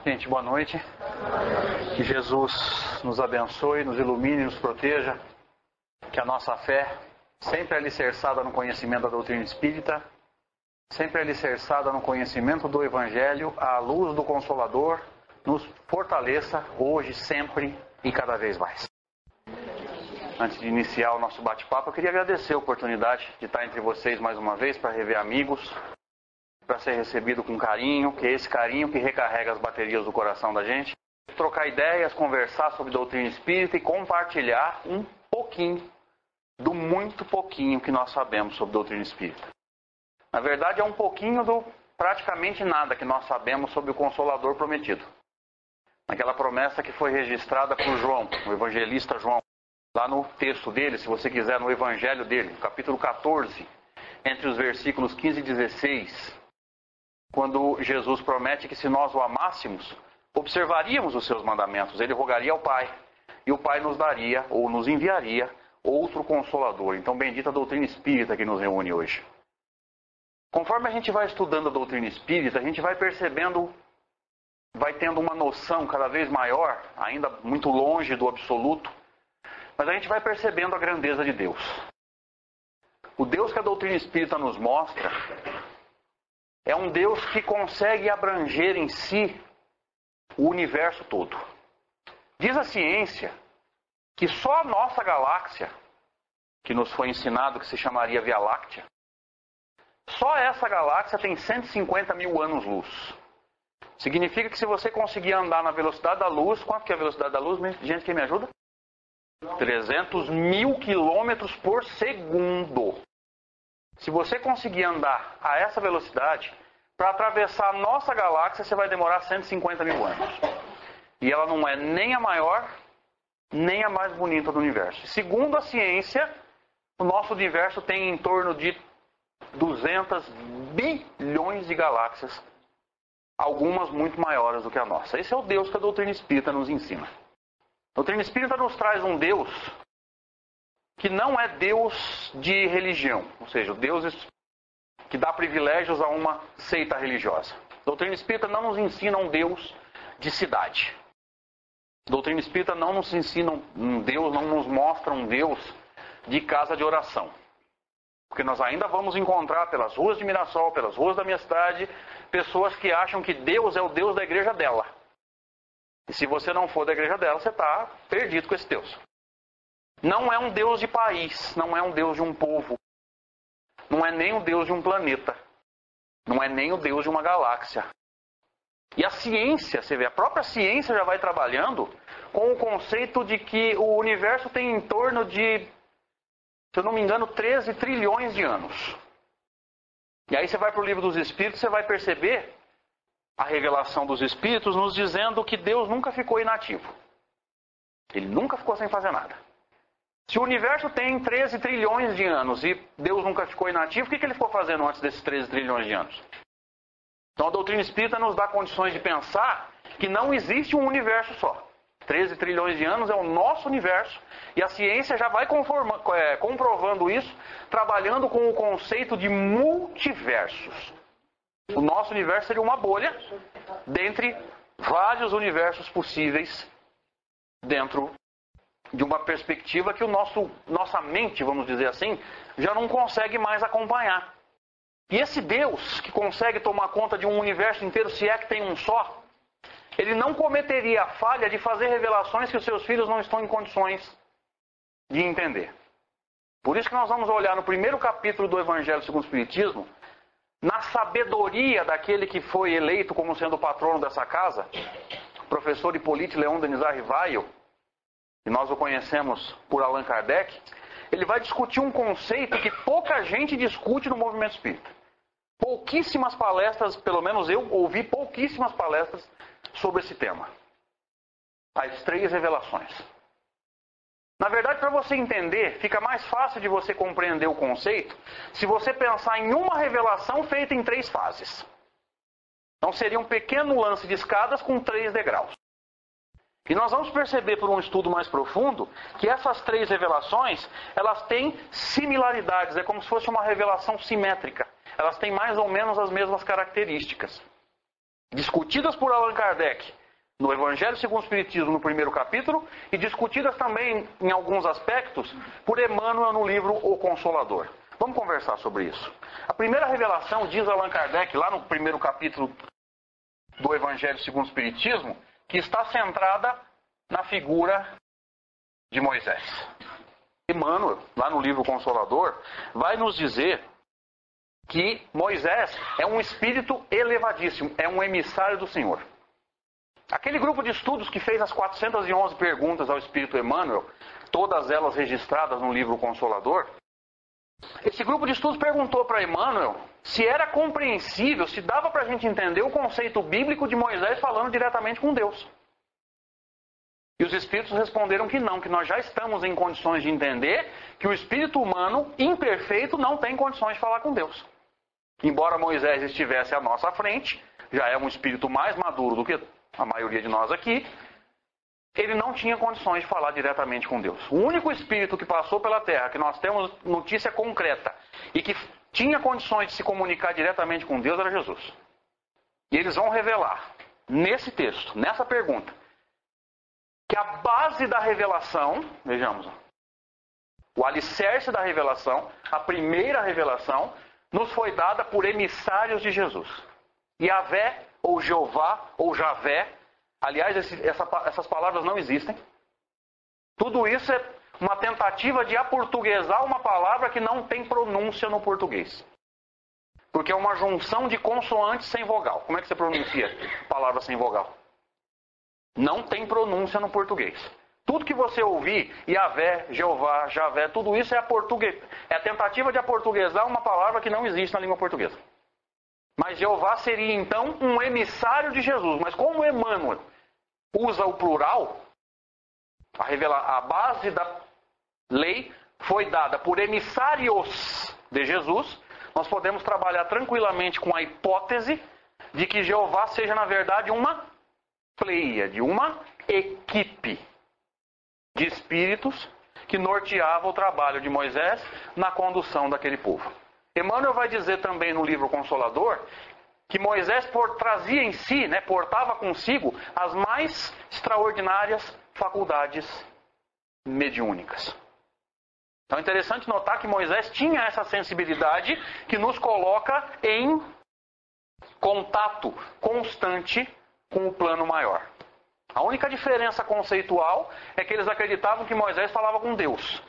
Gente, boa noite. Que Jesus nos abençoe, nos ilumine, nos proteja. Que a nossa fé, sempre alicerçada no conhecimento da doutrina espírita, sempre alicerçada no conhecimento do Evangelho, à luz do Consolador, nos fortaleça hoje, sempre e cada vez mais. Antes de iniciar o nosso bate-papo, eu queria agradecer a oportunidade de estar entre vocês mais uma vez para rever amigos, para ser recebido com carinho, que é esse carinho que recarrega as baterias do coração da gente. Trocar ideias, conversar sobre doutrina espírita e compartilhar um pouquinho do muito pouquinho que nós sabemos sobre doutrina espírita. Na verdade, é um pouquinho do praticamente nada que nós sabemos sobre o Consolador prometido. Aquela promessa que foi registrada por João, o evangelista João, lá no texto dele, se você quiser, no evangelho dele, capítulo 14, entre os versículos 15 e 16, quando Jesus promete que se nós o amássemos, observaríamos os seus mandamentos, ele rogaria ao Pai, e o Pai nos daria, ou nos enviaria, outro Consolador. Então, bendita a doutrina espírita que nos reúne hoje. Conforme a gente vai estudando a doutrina espírita, a gente vai percebendo, vai tendo uma noção cada vez maior, ainda muito longe do absoluto, mas a gente vai percebendo a grandeza de Deus. O Deus que a doutrina espírita nos mostra é um Deus que consegue abranger em si o universo todo. Diz a ciência que só a nossa galáxia, que nos foi ensinado que se chamaria Via Láctea, só essa galáxia tem 150 mil anos-luz. Significa que se você conseguir andar na velocidade da luz, quanto que é a velocidade da luz? Gente, quem me ajuda? 300 mil quilômetros por segundo. Se você conseguir andar a essa velocidade, para atravessar a nossa galáxia, você vai demorar 150 mil anos. E ela não é nem a maior, nem a mais bonita do universo. Segundo a ciência, o nosso universo tem em torno de 200 bilhões de galáxias, algumas muito maiores do que a nossa. Esse é o Deus que a doutrina espírita nos ensina. A doutrina espírita nos traz um Deus que não é Deus de religião, ou seja, o Deus que dá privilégios a uma seita religiosa. A doutrina espírita não nos ensina um Deus de cidade. A doutrina espírita não nos ensina um Deus, não nos mostra um Deus de casa de oração. Porque nós ainda vamos encontrar pelas ruas de Mirassol, pelas ruas da minha cidade, pessoas que acham que Deus é o Deus da igreja dela. E se você não for da igreja dela, você está perdido com esse Deus. Não é um Deus de país, não é um Deus de um povo, não é nem o Deus de um planeta, não é nem o Deus de uma galáxia. E a ciência, você vê, a própria ciência já vai trabalhando com o conceito de que o universo tem em torno de, se eu não me engano, 13 trilhões de anos. E aí você vai para o livro dos Espíritos, você vai perceber a revelação dos Espíritos nos dizendo que Deus nunca ficou inativo. Ele nunca ficou sem fazer nada. Se o universo tem 13 trilhões de anos e Deus nunca ficou inativo, o que ele ficou fazendo antes desses 13 trilhões de anos? Então a doutrina espírita nos dá condições de pensar que não existe um universo só. 13 trilhões de anos é o nosso universo e a ciência já vai comprovando isso, trabalhando com o conceito de multiversos. O nosso universo seria uma bolha dentre vários universos possíveis dentro de uma perspectiva que nossa mente, vamos dizer assim, já não consegue mais acompanhar. E esse Deus que consegue tomar conta de um universo inteiro, se é que tem um só, ele não cometeria a falha de fazer revelações que os seus filhos não estão em condições de entender. Por isso que nós vamos olhar no primeiro capítulo do Evangelho segundo o Espiritismo, na sabedoria daquele que foi eleito como sendo o patrono dessa casa, o professor Hippolyte Léon Denis Rivail, e nós o conhecemos por Allan Kardec, ele vai discutir um conceito que pouca gente discute no movimento espírita. Pouquíssimas palestras, pelo menos eu ouvi pouquíssimas palestras sobre esse tema. As 3 revelações. Na verdade, para você entender, fica mais fácil de você compreender o conceito se você pensar em uma revelação feita em 3 fases. Então seria um pequeno lance de escadas com 3 degraus. E nós vamos perceber por um estudo mais profundo que essas 3 revelações, elas têm similaridades, é como se fosse uma revelação simétrica. Elas têm mais ou menos as mesmas características. discutidas por Allan Kardec no Evangelho segundo o Espiritismo, no primeiro capítulo, e discutidas também, em alguns aspectos, por Emmanuel no livro O Consolador. Vamos conversar sobre isso. A primeira revelação, diz Allan Kardec, lá no primeiro capítulo do Evangelho segundo o Espiritismo, que está centrada na figura de Moisés. Emmanuel, lá no livro Consolador, vai nos dizer que Moisés é um espírito elevadíssimo, é um emissário do Senhor. Aquele grupo de estudos que fez as 411 perguntas ao Espírito Emmanuel, todas elas registradas no livro Consolador, esse grupo de estudos perguntou para Emmanuel se era compreensível, se dava para a gente entender o conceito bíblico de Moisés falando diretamente com Deus. E os espíritos responderam que não, que nós já estamos em condições de entender que o espírito humano imperfeito não tem condições de falar com Deus. Embora Moisés estivesse à nossa frente, já é um espírito mais maduro do que a maioria de nós aqui, ele não tinha condições de falar diretamente com Deus. O único espírito que passou pela Terra, que nós temos notícia concreta, e que tinha condições de se comunicar diretamente com Deus, era Jesus. E eles vão revelar, nesse texto, nessa pergunta, que a base da revelação, vejamos, o alicerce da revelação, a primeira revelação, nos foi dada por emissários de Jesus. Yahvé, ou Jeová, ou Javé. Aliás, essas palavras não existem. Tudo isso é uma tentativa de aportuguesar uma palavra que não tem pronúncia no português. Porque é uma junção de consoantes sem vogal. Como é que você pronuncia palavra sem vogal? Não tem pronúncia no português. Tudo que você ouvir, Yahvé, Jeová, Javé, tudo isso é a tentativa de aportuguesar uma palavra que não existe na língua portuguesa. Mas Jeová seria então um emissário de Jesus. Mas como Emmanuel usa o plural, a base da lei foi dada por emissários de Jesus, nós podemos trabalhar tranquilamente com a hipótese de que Jeová seja, na verdade, uma pleiade, uma equipe de espíritos que norteava o trabalho de Moisés na condução daquele povo. Emmanuel vai dizer também no livro Consolador que Moisés trazia em si, portava consigo as mais extraordinárias faculdades mediúnicas. Então é interessante notar que Moisés tinha essa sensibilidade que nos coloca em contato constante com o plano maior. A única diferença conceitual é que eles acreditavam que Moisés falava com Deus.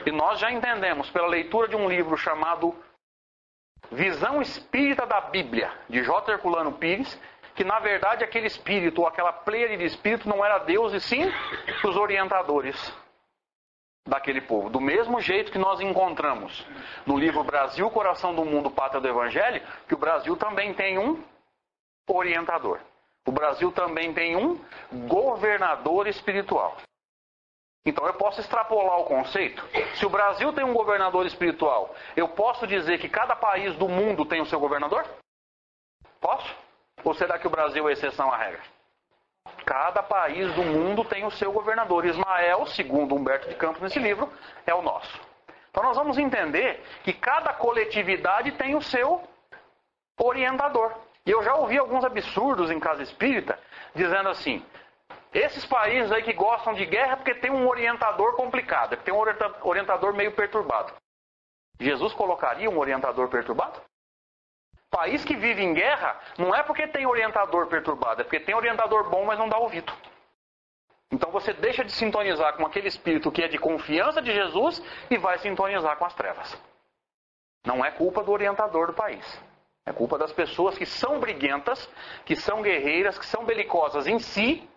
E nós já entendemos, pela leitura de um livro chamado Visão Espírita da Bíblia, de J. Herculano Pires, que na verdade aquele espírito, ou aquela pleiade de espírito, não era Deus, e sim os orientadores daquele povo. Do mesmo jeito que nós encontramos no livro Brasil, Coração do Mundo, Pátria do Evangelho, que o Brasil também tem um orientador. O Brasil também tem um governador espiritual. Então eu posso extrapolar o conceito. Se o Brasil tem um governador espiritual, eu posso dizer que cada país do mundo tem o seu governador? Posso? Ou será que o Brasil é exceção à regra? Cada país do mundo tem o seu governador. Ismael, segundo Humberto de Campos nesse livro, é o nosso. Então nós vamos entender que cada coletividade tem o seu orientador. E eu já ouvi alguns absurdos em casa espírita, dizendo assim: esses países aí que gostam de guerra porque tem um orientador complicado, porque tem um orientador meio perturbado. Jesus colocaria um orientador perturbado? País que vive em guerra não é porque tem orientador perturbado, é porque tem orientador bom, mas não dá ouvido. Então você deixa de sintonizar com aquele espírito que é de confiança de Jesus e vai sintonizar com as trevas. Não é culpa do orientador do país. É culpa das pessoas que são briguentas, que são guerreiras, que são belicosas em si,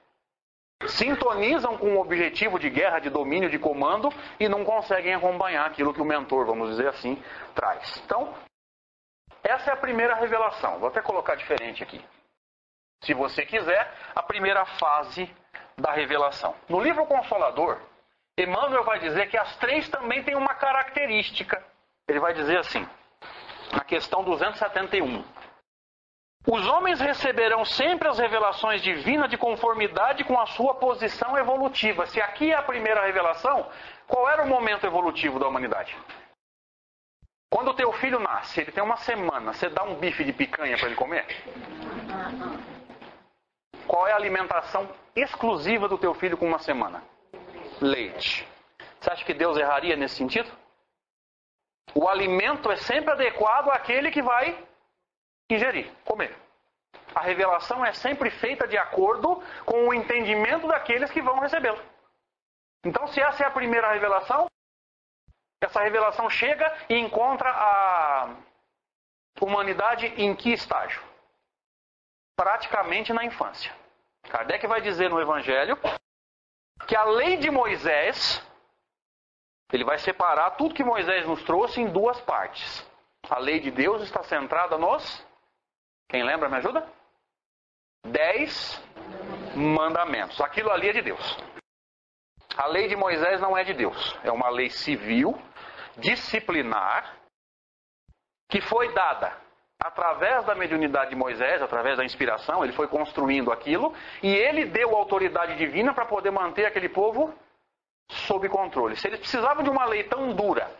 sintonizam com o objetivo de guerra, de domínio, de comando e não conseguem acompanhar aquilo que o mentor, vamos dizer assim, traz. Então, essa é a primeira revelação. Vou até colocar diferente aqui. Se você quiser, a primeira fase da revelação. No livro Consolador, Emmanuel vai dizer que as três também têm uma característica. Ele vai dizer assim, na questão 271. Os homens receberão sempre as revelações divinas de conformidade com a sua posição evolutiva. Se aqui é a primeira revelação, qual era o momento evolutivo da humanidade? Quando o teu filho nasce, ele tem uma semana, você dá um bife de picanha para ele comer? Qual é a alimentação exclusiva do teu filho com uma semana? Leite. Você acha que Deus erraria nesse sentido? O alimento é sempre adequado àquele que vai ingerir, comer. A revelação é sempre feita de acordo com o entendimento daqueles que vão recebê-lo. Então, se essa é a primeira revelação, essa revelação chega e encontra a humanidade em que estágio? Praticamente na infância. Kardec vai dizer no Evangelho que a lei de Moisés, ele vai separar tudo que Moisés nos trouxe em duas partes. A lei de Deus está centrada nos... Quem lembra, me ajuda? 10 mandamentos. Aquilo ali é de Deus. A lei de Moisés não é de Deus. É uma lei civil, disciplinar, que foi dada através da mediunidade de Moisés, através da inspiração. Ele foi construindo aquilo e ele deu autoridade divina para poder manter aquele povo sob controle. Se eles precisavam de uma lei tão dura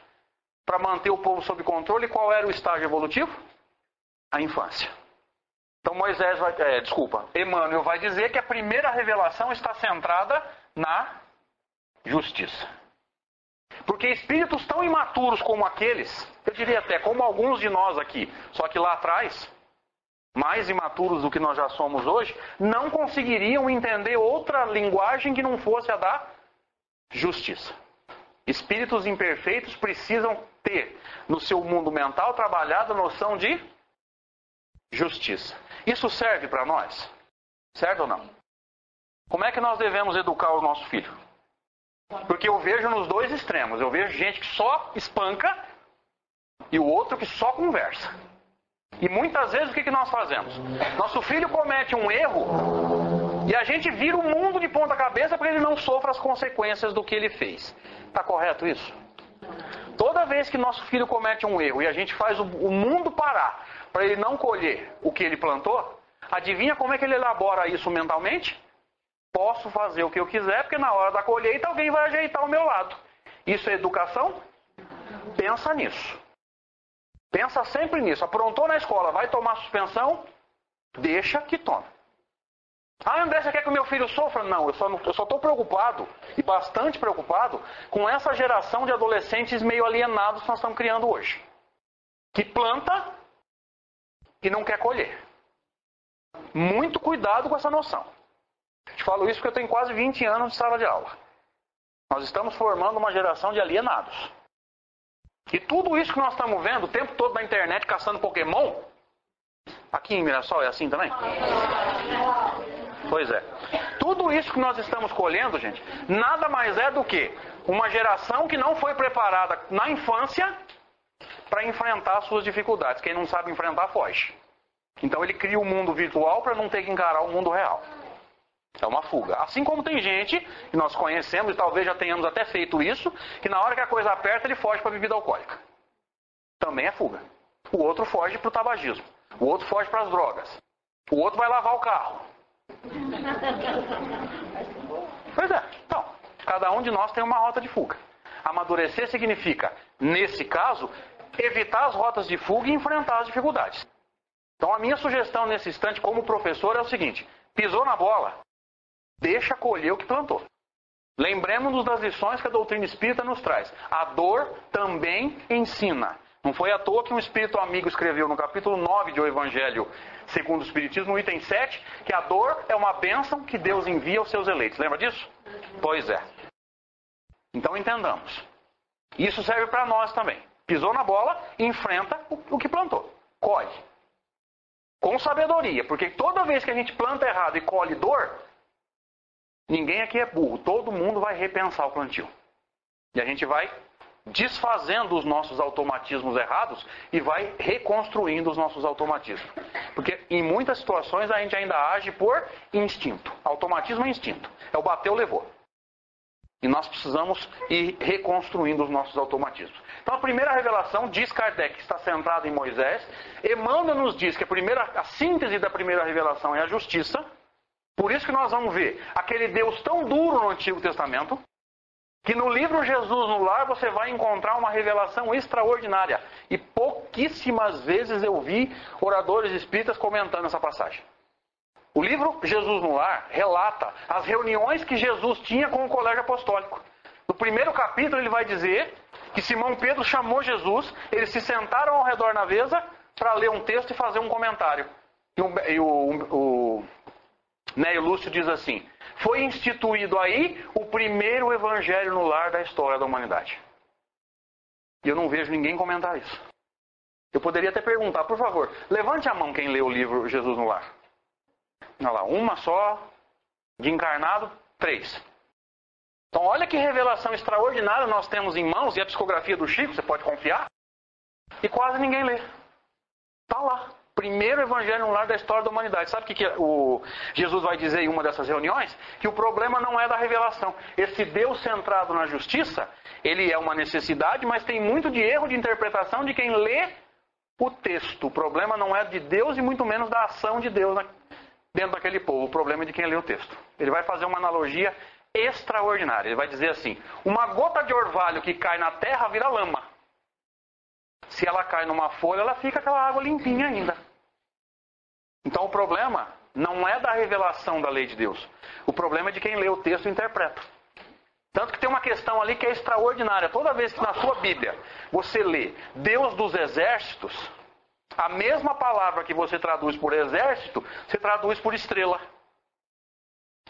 para manter o povo sob controle, qual era o estágio evolutivo? A infância. Então Emmanuel vai dizer que a primeira revelação está centrada na justiça. Porque espíritos tão imaturos como aqueles, eu diria até como alguns de nós aqui, só que lá atrás, mais imaturos do que nós já somos hoje, não conseguiriam entender outra linguagem que não fosse a da justiça. Espíritos imperfeitos precisam ter no seu mundo mental trabalhado a noção de justiça. Isso serve para nós? Certo ou não? Como é que nós devemos educar o nosso filho? Porque eu vejo nos dois extremos. Eu vejo gente que só espanca e o outro que só conversa. E muitas vezes o que nós fazemos? Nosso filho comete um erro e a gente vira o mundo de ponta cabeça para ele não sofra as consequências do que ele fez. Está correto isso? Toda vez que nosso filho comete um erro e a gente faz o mundo parar para ele não colher o que ele plantou, adivinha como é que ele elabora isso mentalmente? Posso fazer o que eu quiser, porque na hora da colheita alguém vai ajeitar o meu lado. Isso é educação? Pensa nisso. Pensa sempre nisso. Aprontou na escola, vai tomar suspensão? Deixa que tome. Ah, André, você quer que o meu filho sofra? Não, eu só estou preocupado, e bastante preocupado, com essa geração de adolescentes meio alienados que nós estamos criando hoje. Que planta e não quer colher. Muito cuidado com essa noção. Te falo isso porque eu tenho quase 20 anos de sala de aula. Nós estamos formando uma geração de alienados. E tudo isso que nós estamos vendo o tempo todo na internet caçando Pokémon, aqui em Mirassol é assim também? Pois é. Tudo isso que nós estamos colhendo, gente, nada mais é do que uma geração que não foi preparada na infância para enfrentar suas dificuldades. Quem não sabe enfrentar, foge. Então ele cria um mundo virtual para não ter que encarar o mundo real. É uma fuga. Assim como tem gente que nós conhecemos, e talvez já tenhamos até feito isso, que na hora que a coisa aperta ele foge para a bebida alcoólica. Também é fuga. O outro foge para o tabagismo. O outro foge para as drogas. O outro vai lavar o carro. Pois é. Então, cada um de nós tem uma rota de fuga. Amadurecer significa, nesse caso, evitar as rotas de fuga e enfrentar as dificuldades. Então a minha sugestão nesse instante como professor é o seguinte: pisou na bola, deixa colher o que plantou. Lembremos-nos das lições que a doutrina espírita nos traz. A dor também ensina. Não foi à toa que um espírito amigo escreveu no capítulo 9 de O Evangelho segundo o Espiritismo, no item 7, que a dor é uma bênção que Deus envia aos seus eleitos. Lembra disso? Pois é. Então entendamos. Isso serve para nós também. Pisou na bola, enfrenta o que plantou. Colhe. Com sabedoria, porque toda vez que a gente planta errado e colhe dor, ninguém aqui é burro. Todo mundo vai repensar o plantio. E a gente vai desfazendo os nossos automatismos errados e vai reconstruindo os nossos automatismos. Porque em muitas situações a gente ainda age por instinto. Automatismo é instinto. É o bateu, levou. E nós precisamos ir reconstruindo os nossos automatismos. Então a primeira revelação, diz Kardec, está centrada em Moisés. Emmanuel nos diz que a síntese da primeira revelação é a justiça. Por isso que nós vamos ver aquele Deus tão duro no Antigo Testamento, que no livro Jesus no Lar você vai encontrar uma revelação extraordinária. E pouquíssimas vezes eu vi oradores espíritas comentando essa passagem. O livro Jesus no Lar relata as reuniões que Jesus tinha com o colégio apostólico. No primeiro capítulo ele vai dizer que Simão Pedro chamou Jesus, eles se sentaram ao redor na mesa para ler um texto e fazer um comentário. E o Neio Lúcio diz assim: foi instituído aí o primeiro evangelho no lar da história da humanidade. E eu não vejo ninguém comentar isso. Eu poderia até perguntar, por favor, levante a mão quem leu o livro Jesus no Lar. Olha lá, uma só, de encarnado, 3. Então olha que revelação extraordinária nós temos em mãos, e a psicografia do Chico, você pode confiar, e quase ninguém lê. Está lá. Primeiro evangelho no lar da história da humanidade. Sabe o que o Jesus vai dizer em uma dessas reuniões? Que o problema não é da revelação. Esse Deus centrado na justiça, ele é uma necessidade, mas tem muito de erro de interpretação de quem lê o texto. O problema não é de Deus e muito menos da ação de Deus dentro daquele povo. O problema é de quem lê o texto. Ele vai fazer uma analogia extraordinária. Ele vai dizer assim: uma gota de orvalho que cai na terra vira lama. Se ela cai numa folha, ela fica aquela água limpinha ainda. Então o problema não é da revelação da lei de Deus. O problema é de quem lê o texto e interpreta. Tanto que tem uma questão ali que é extraordinária. Toda vez que na sua Bíblia você lê Deus dos exércitos, a mesma palavra que você traduz por exército, você traduz por estrela.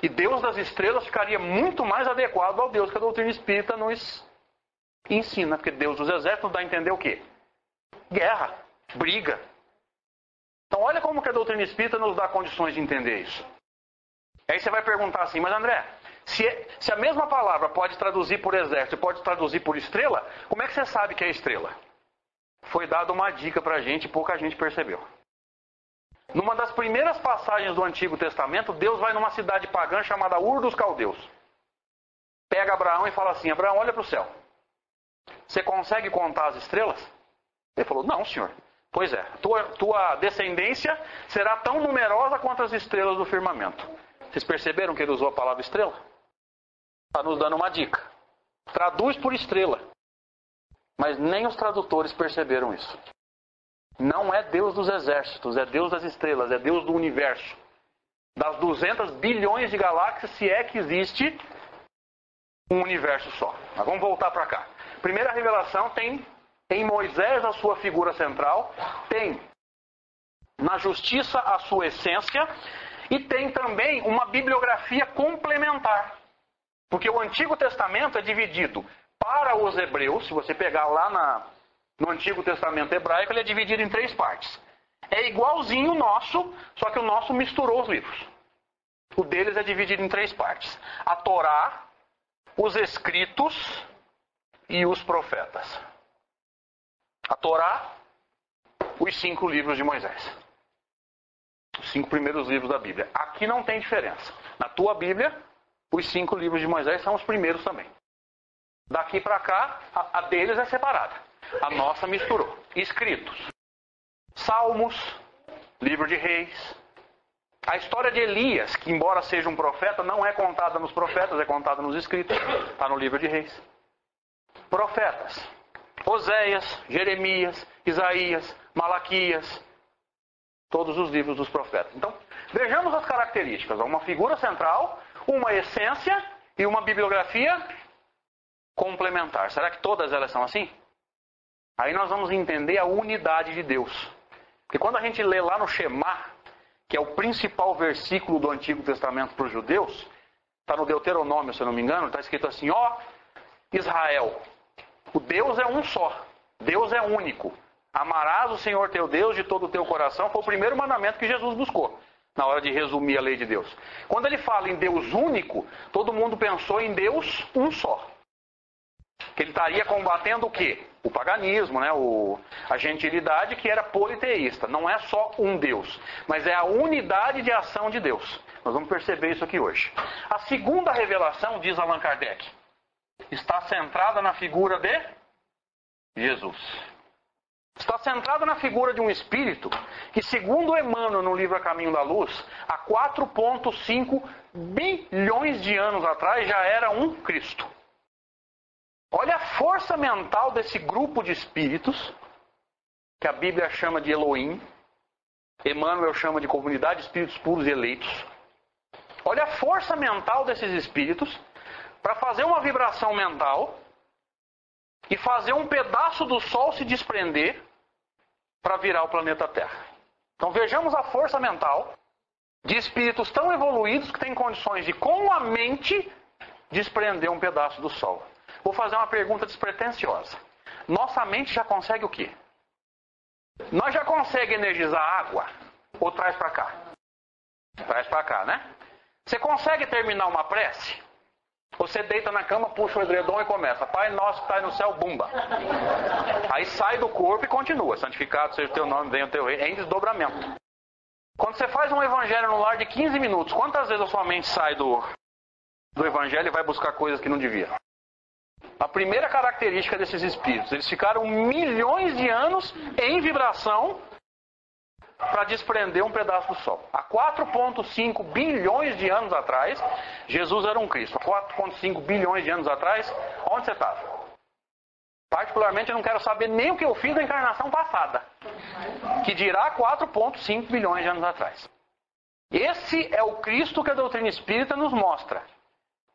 E Deus das estrelas ficaria muito mais adequado ao Deus que a doutrina espírita nos ensina. Porque Deus dos exércitos nos dá a entender o quê? Guerra, briga. Então olha como que a doutrina espírita nos dá condições de entender isso. Aí você vai perguntar assim: mas André, se a mesma palavra pode traduzir por exército e pode traduzir por estrela, como é que você sabe que é estrela? Foi dada uma dica pra gente e pouca gente percebeu. Numa das primeiras passagens do Antigo Testamento, Deus vai numa cidade pagã chamada Ur dos Caldeus. Pega Abraão e fala assim: Abraão, olha para o céu. Você consegue contar as estrelas? Ele falou: não, senhor. Pois é, tua descendência será tão numerosa quanto as estrelas do firmamento. Vocês perceberam que ele usou a palavra estrela? Está nos dando uma dica. Traduz por estrela. Mas nem os tradutores perceberam isso. Não é Deus dos exércitos, é Deus das estrelas, é Deus do universo. Das 200 bilhões de galáxias, se é que existe um universo só. Mas vamos voltar para cá. Primeira revelação tem em Moisés a sua figura central, tem na justiça a sua essência e tem também uma bibliografia complementar. Porque o Antigo Testamento é dividido para os hebreus, se você pegar lá no Antigo Testamento hebraico, ele é dividido em 3 partes. É igualzinho o nosso, só que o nosso misturou os livros. O deles é dividido em 3 partes. A Torá, os escritos e os profetas. A Torá, os 5 livros de Moisés. Os 5 primeiros livros da Bíblia. Aqui não tem diferença. Na tua Bíblia, os 5 livros de Moisés são os primeiros também. Daqui para cá, a deles é separada. A nossa misturou. Escritos. Salmos, livro de Reis. A história de Elias, que embora seja um profeta, não é contada nos profetas, é contada nos escritos. Está no livro de Reis. Profetas. Oséias, Jeremias, Isaías, Malaquias. Todos os livros dos profetas. Então, vejamos as características. Uma figura central, uma essência e uma bibliografia complementar. Será que todas elas são assim? Aí nós vamos entender a unidade de Deus. Porque quando a gente lê lá no Shema, que é o principal versículo do Antigo Testamento para os judeus, está no Deuteronômio, se eu não me engano, está escrito assim: ó Israel, o Deus é um só, Deus é único. Amarás o Senhor teu Deus de todo o teu coração. Foi o primeiro mandamento que Jesus buscou, na hora de resumir a lei de Deus. Quando ele fala em Deus único, todo mundo pensou em Deus um só. Que ele estaria combatendo o quê? O paganismo, né? A gentilidade que era politeísta. Não é só um Deus, mas é a unidade de ação de Deus. Nós vamos perceber isso aqui hoje. A segunda revelação, diz Allan Kardec, está centrada na figura de Jesus. Está centrada na figura de um espírito que, segundo Emmanuel no livro A Caminho da Luz, há 4,5 bilhões de anos atrás já era um Cristo. Olha a força mental desse grupo de espíritos, que a Bíblia chama de Elohim, Emmanuel chama de comunidade de espíritos puros e eleitos. Olha a força mental desses espíritos para fazer uma vibração mental e fazer um pedaço do Sol se desprender para virar o planeta Terra. Então vejamos a força mental de espíritos tão evoluídos que têm condições de, com a mente, desprender um pedaço do Sol. Vou fazer uma pergunta despretensiosa. Nossa mente já consegue o quê? Nós já consegue energizar a água? Ou traz para cá? Traz para cá, né? Você consegue terminar uma prece? Você deita na cama, puxa o edredom e começa. Pai nosso que está no céu, bumba. Aí sai do corpo e continua. Santificado seja o teu nome, venha o teu reino. É em desdobramento. Quando você faz um evangelho no lar de 15 minutos, quantas vezes a sua mente sai do evangelho e vai buscar coisas que não devia? A primeira característica desses espíritos, eles ficaram milhões de anos em vibração para desprender um pedaço do Sol. Há 4,5 bilhões de anos atrás, Jesus era um Cristo. Há 4,5 bilhões de anos atrás, onde você estava? Particularmente, eu não quero saber nem o que eu fiz na encarnação passada, que dirá 4,5 bilhões de anos atrás. Esse é o Cristo que a doutrina espírita nos mostra.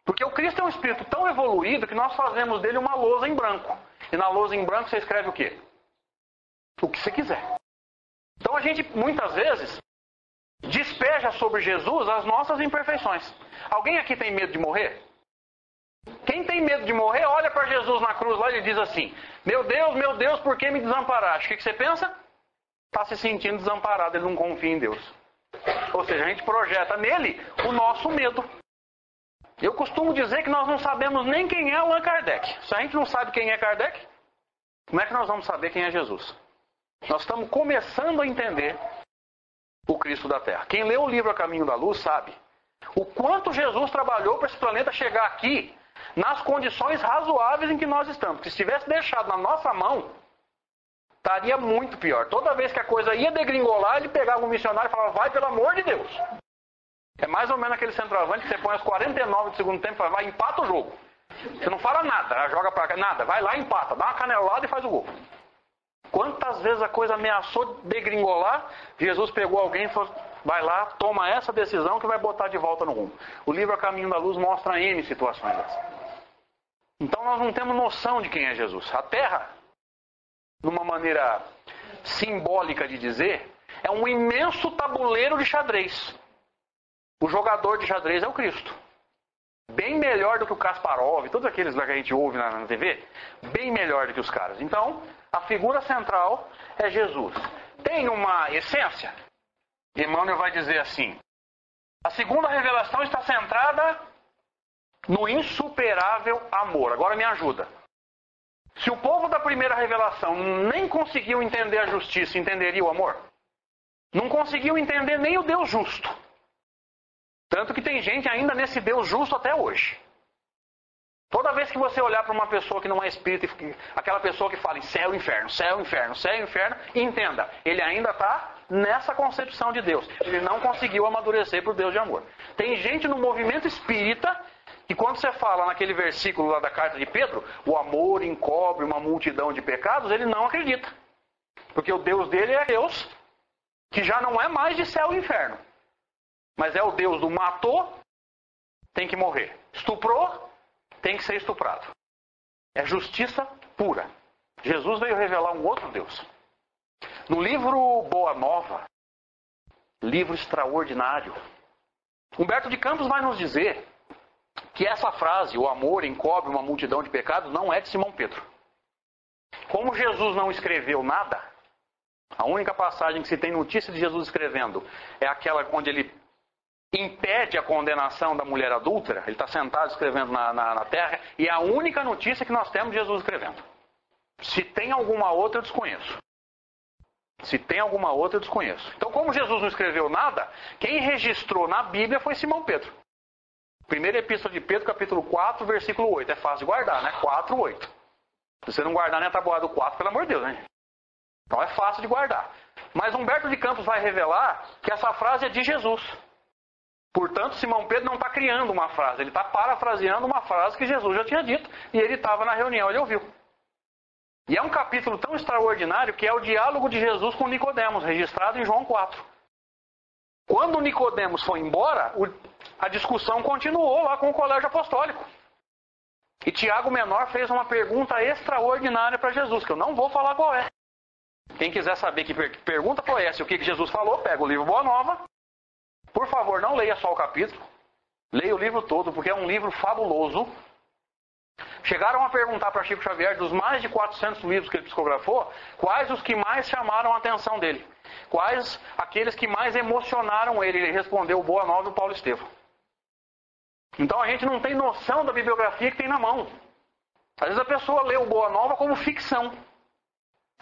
Porque o Cristo é um espírito tão evoluído que nós fazemos dele uma lousa em branco. E na lousa em branco você escreve o quê? O que você quiser. Então a gente, muitas vezes, despeja sobre Jesus as nossas imperfeições. Alguém aqui tem medo de morrer? Quem tem medo de morrer, olha para Jesus na cruz lá e diz assim: meu Deus, por que me desamparaste? O que você pensa? Está se sentindo desamparado, ele não confia em Deus. Ou seja, a gente projeta nele o nosso medo. Eu costumo dizer que nós não sabemos nem quem é Allan Kardec. Se a gente não sabe quem é Kardec, como é que nós vamos saber quem é Jesus? Nós estamos começando a entender o Cristo da Terra. Quem leu o livro A Caminho da Luz sabe o quanto Jesus trabalhou para esse planeta chegar aqui nas condições razoáveis em que nós estamos. Porque se tivesse deixado na nossa mão, estaria muito pior. Toda vez que a coisa ia degringolar, ele pegava um missionário e falava: vai, pelo amor de Deus. É mais ou menos aquele centroavante que você põe aos 49 do segundo tempo e fala: vai, empata o jogo. Você não fala nada, joga pra cá, nada. Vai lá, empata, dá uma canelada e faz o gol. Quantas vezes a coisa ameaçou degringolar, Jesus pegou alguém e falou: vai lá, toma essa decisão que vai botar de volta no rumo. O livro A Caminho da Luz mostra N situações dessas. Então nós não temos noção de quem é Jesus. A Terra, numa maneira simbólica de dizer, é um imenso tabuleiro de xadrez. O jogador de xadrez é o Cristo. Bem melhor do que o Kasparov, todos aqueles lá que a gente ouve na TV, bem melhor do que os caras. Então, a figura central é Jesus. Tem uma essência? Emmanuel vai dizer assim: a segunda revelação está centrada no insuperável amor. Agora me ajuda. Se o povo da primeira revelação nem conseguiu entender a justiça, entenderia o amor? Não conseguiu entender nem o Deus justo. Tanto que tem gente ainda nesse Deus justo até hoje. Toda vez que você olhar para uma pessoa que não é espírita, aquela pessoa que fala em céu e inferno, céu e inferno, céu e inferno, entenda, ele ainda está nessa concepção de Deus. Ele não conseguiu amadurecer para o Deus de amor. Tem gente no movimento espírita que quando você fala naquele versículo lá da carta de Pedro, o amor encobre uma multidão de pecados, ele não acredita. Porque o Deus dele é Deus que já não é mais de céu e inferno. Mas é o Deus do matou, tem que morrer. Estuprou, tem que ser estuprado. É justiça pura. Jesus veio revelar um outro Deus. No livro Boa Nova, livro extraordinário, Humberto de Campos vai nos dizer que essa frase, o amor encobre uma multidão de pecados, não é de Simão Pedro. Como Jesus não escreveu nada, a única passagem que se tem notícia de Jesus escrevendo é aquela onde ele impede a condenação da mulher adúltera. Ele está sentado escrevendo na terra, e é a única notícia que nós temos de Jesus escrevendo. Se tem alguma outra, eu desconheço. Se tem alguma outra, eu desconheço. Então, como Jesus não escreveu nada, quem registrou na Bíblia foi Simão Pedro. Primeira epístola de Pedro, capítulo 4, versículo 8. É fácil de guardar, né? 4, 8. Se você não guardar nem a tabuada do 4, pelo amor de Deus, né? Então é fácil de guardar. Mas Humberto de Campos vai revelar que essa frase é de Jesus. Portanto, Simão Pedro não está criando uma frase, ele está parafraseando uma frase que Jesus já tinha dito, e ele estava na reunião, ele ouviu. E é um capítulo tão extraordinário que é o diálogo de Jesus com Nicodemos, registrado em João 4. Quando Nicodemos foi embora, a discussão continuou lá com o colégio apostólico. E Tiago Menor fez uma pergunta extraordinária para Jesus, que eu não vou falar qual é. Quem quiser saber que pergunta foi essa, o que Jesus falou, pega o livro Boa Nova. Por favor, não leia só o capítulo. Leia o livro todo, porque é um livro fabuloso. Chegaram a perguntar para Chico Xavier, dos mais de 400 livros que ele psicografou, quais os que mais chamaram a atenção dele. Quais aqueles que mais emocionaram ele. Ele respondeu o Boa Nova e o Paulo Estevão. Então a gente não tem noção da bibliografia que tem na mão. Às vezes a pessoa lê o Boa Nova como ficção.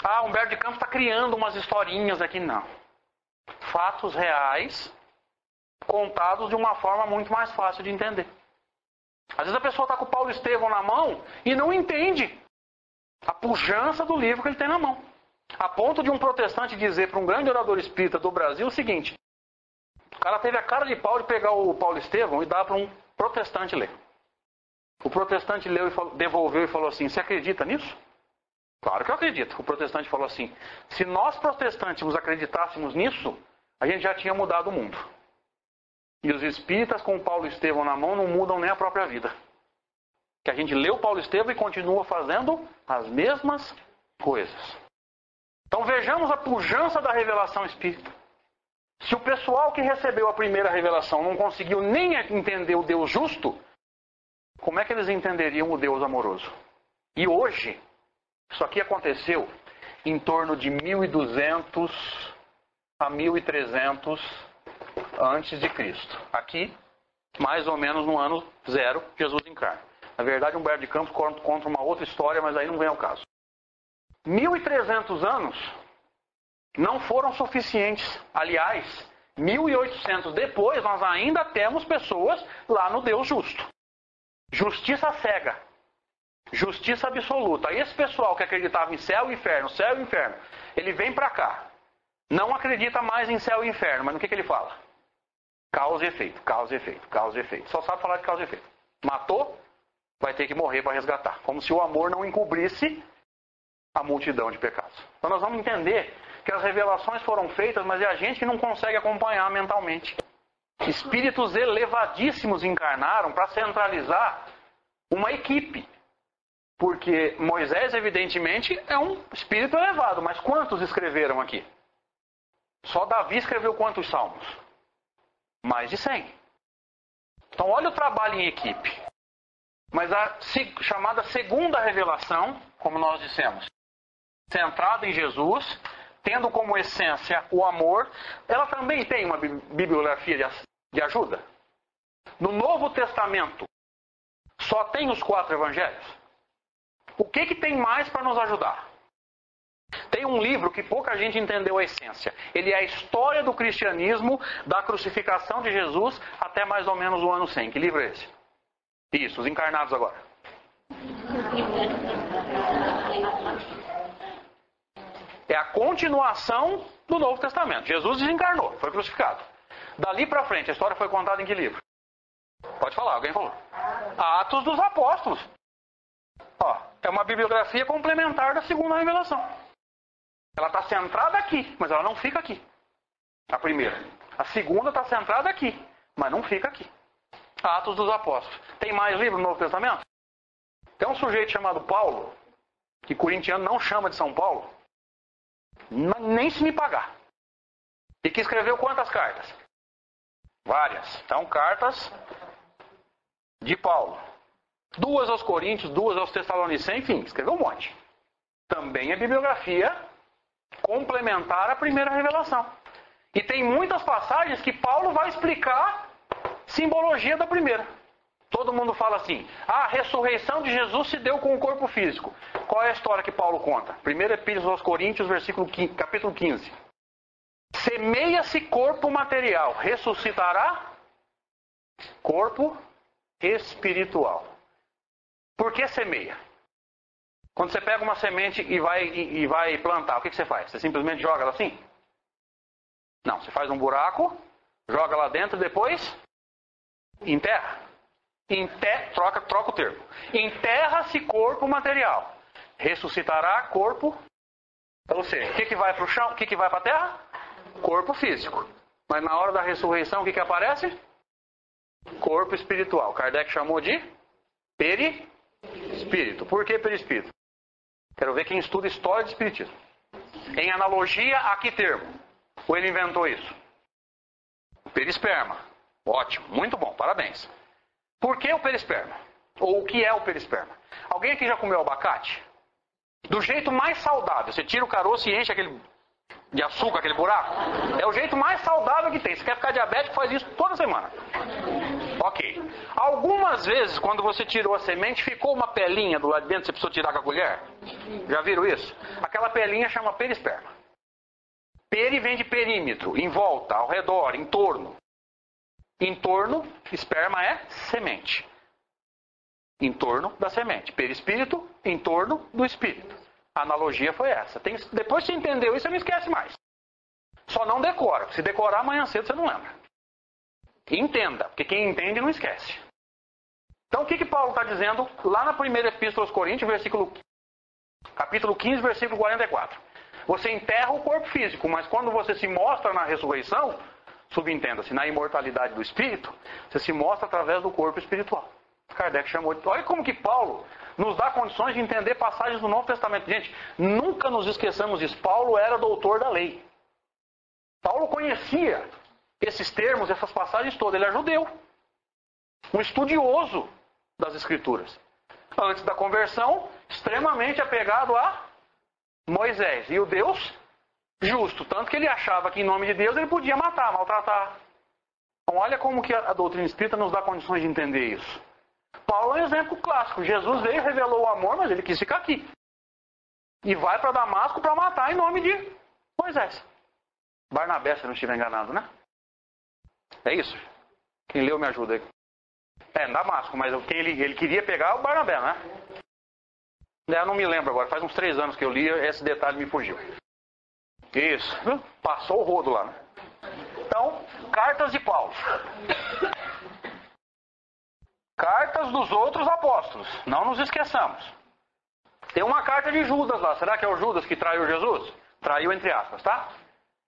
Ah, Humberto de Campos está criando umas historinhas aqui. Não. Fatos reais, contados de uma forma muito mais fácil de entender. Às vezes a pessoa está com o Paulo Estevão na mão e não entende a pujança do livro que ele tem na mão. A ponto de um protestante dizer para um grande orador espírita do Brasil o seguinte: o cara teve a cara de pau de pegar o Paulo Estevão e dar para um protestante ler. O protestante leu e devolveu e falou assim: você acredita nisso? Claro que eu acredito. O protestante falou assim: se nós protestantes acreditássemos nisso, a gente já tinha mudado o mundo. E os espíritas com o Paulo Estevão na mão não mudam nem a própria vida. Que a gente lê o Paulo Estevão e continua fazendo as mesmas coisas. Então vejamos a pujança da revelação espírita. Se o pessoal que recebeu a primeira revelação não conseguiu nem entender o Deus justo, como é que eles entenderiam o Deus amoroso? E hoje, isso aqui aconteceu em torno de 1200 a 1300 antes de Cristo. Aqui, mais ou menos no ano 0, Jesus encarna. Na verdade, Humberto de Campos conta uma outra história, mas aí não vem ao caso. 1300 anos não foram suficientes. Aliás, 1800 depois, nós ainda temos pessoas lá no Deus justo. Justiça cega. Justiça absoluta. E esse pessoal que acreditava em céu e inferno, ele vem para cá. Não acredita mais em céu e inferno, mas no que ele fala? Causa e efeito, causa e efeito, causa e efeito. Só sabe falar de causa e efeito. Matou, vai ter que morrer para resgatar. Como se o amor não encobrisse a multidão de pecados. Então nós vamos entender que as revelações foram feitas, mas é a gente que não consegue acompanhar mentalmente. Espíritos elevadíssimos encarnaram para centralizar uma equipe. Porque Moisés, evidentemente, é um espírito elevado. Mas quantos escreveram aqui? Só Davi escreveu quantos salmos? Mais de 100. Então olha o trabalho em equipe. Mas a chamada segunda revelação, como nós dissemos, centrada em Jesus, tendo como essência o amor, ela também tem uma bibliografia de ajuda. No Novo Testamento, só tem os 4 evangelhos. O que tem mais para nos ajudar? Tem um livro que pouca gente entendeu a essência. Ele é a história do cristianismo, da crucificação de Jesus, até mais ou menos o ano 100. Que livro é esse? Isso, os encarnados agora. É a continuação do Novo Testamento. Jesus desencarnou, foi crucificado. Dali para frente, a história foi contada em que livro? Pode falar, alguém falou. Atos dos Apóstolos. Ó, é uma bibliografia complementar da segunda revelação. Ela está centrada aqui, mas ela não fica aqui. A primeira. A segunda está centrada aqui, mas não fica aqui. Atos dos Apóstolos. Tem mais livro no Novo Testamento? Tem um sujeito chamado Paulo, que corintiano não chama de São Paulo, nem se me pagar. E que escreveu quantas cartas? Várias. Então, cartas de Paulo. 2 aos Coríntios, 2 aos Tessalonicenses, enfim, escreveu um monte. Também é bibliografia complementar à primeira revelação. E tem muitas passagens que Paulo vai explicar simbologia da primeira. Todo mundo fala assim: a ressurreição de Jesus se deu com o corpo físico. Qual é a história que Paulo conta? 1 Epístola aos Coríntios, capítulo 15. Semeia-se corpo material, ressuscitará corpo espiritual. Por que semeia? Quando você pega uma semente e vai plantar, o que você faz? Você simplesmente joga ela assim? Não, você faz um buraco, joga lá dentro e depois enterra. Troca o termo. Enterra-se corpo material. Ressuscitará corpo. Ou seja, o que vai para o chão? O que vai para a terra? Corpo físico. Mas na hora da ressurreição, o que aparece? Corpo espiritual. Kardec chamou de perispírito. Por que perispírito? Quero ver quem estuda história de espiritismo. Em analogia a que termo? Ou ele inventou isso? Perisperma. Ótimo, muito bom, parabéns. Por que o perisperma? Ou o que é o perisperma? Alguém aqui já comeu abacate? Do jeito mais saudável. Você tira o caroço e enche aquele de açúcar, aquele buraco. É o jeito mais saudável que tem. Se quer ficar diabético, faz isso toda semana. Ok. Algumas vezes, quando você tirou a semente, ficou uma pelinha do lado de dentro, você precisou tirar com a colher? Já viram isso? Aquela pelinha chama perisperma. Peri vem de perímetro, em volta, ao redor, em torno. Em torno, esperma é semente. Em torno da semente. Perispírito, em torno do espírito. A analogia foi essa. Depois que você entendeu isso, você não esquece mais. Só não decora. Se decorar amanhã cedo, você não lembra. Entenda, porque quem entende não esquece. Então o que Paulo está dizendo lá na primeira epístola aos Coríntios, capítulo 15, versículo 44. Você enterra o corpo físico, mas quando você se mostra na ressurreição, subentenda-se, na imortalidade do espírito, você se mostra através do corpo espiritual. Kardec chamou de... Olha como que Paulo nos dá condições de entender passagens do Novo Testamento. Gente, nunca nos esqueçamos disso. Paulo era doutor da lei. Paulo conhecia esses termos, essas passagens todas. Ele é judeu. Um estudioso das Escrituras. Antes da conversão, extremamente apegado a Moisés. E o Deus justo. Tanto que ele achava que em nome de Deus ele podia matar, maltratar. Então olha como que a doutrina espírita nos dá condições de entender isso. Paulo é um exemplo clássico. Jesus veio, revelou o amor, mas ele quis ficar aqui. E vai para Damasco para matar em nome de Moisés. Barnabé, se não estiver enganado, né? É isso? Quem leu me ajuda aí. É, Damasco, mas quem ele queria pegar é o Barnabé, né? Eu não me lembro agora, faz uns 3 anos que eu li, esse detalhe me fugiu. Isso, passou o rodo lá, né? Então, cartas de Paulo. Cartas dos outros apóstolos, não nos esqueçamos. Tem uma carta de Judas lá, será que é o Judas que traiu Jesus? Traiu entre aspas, tá?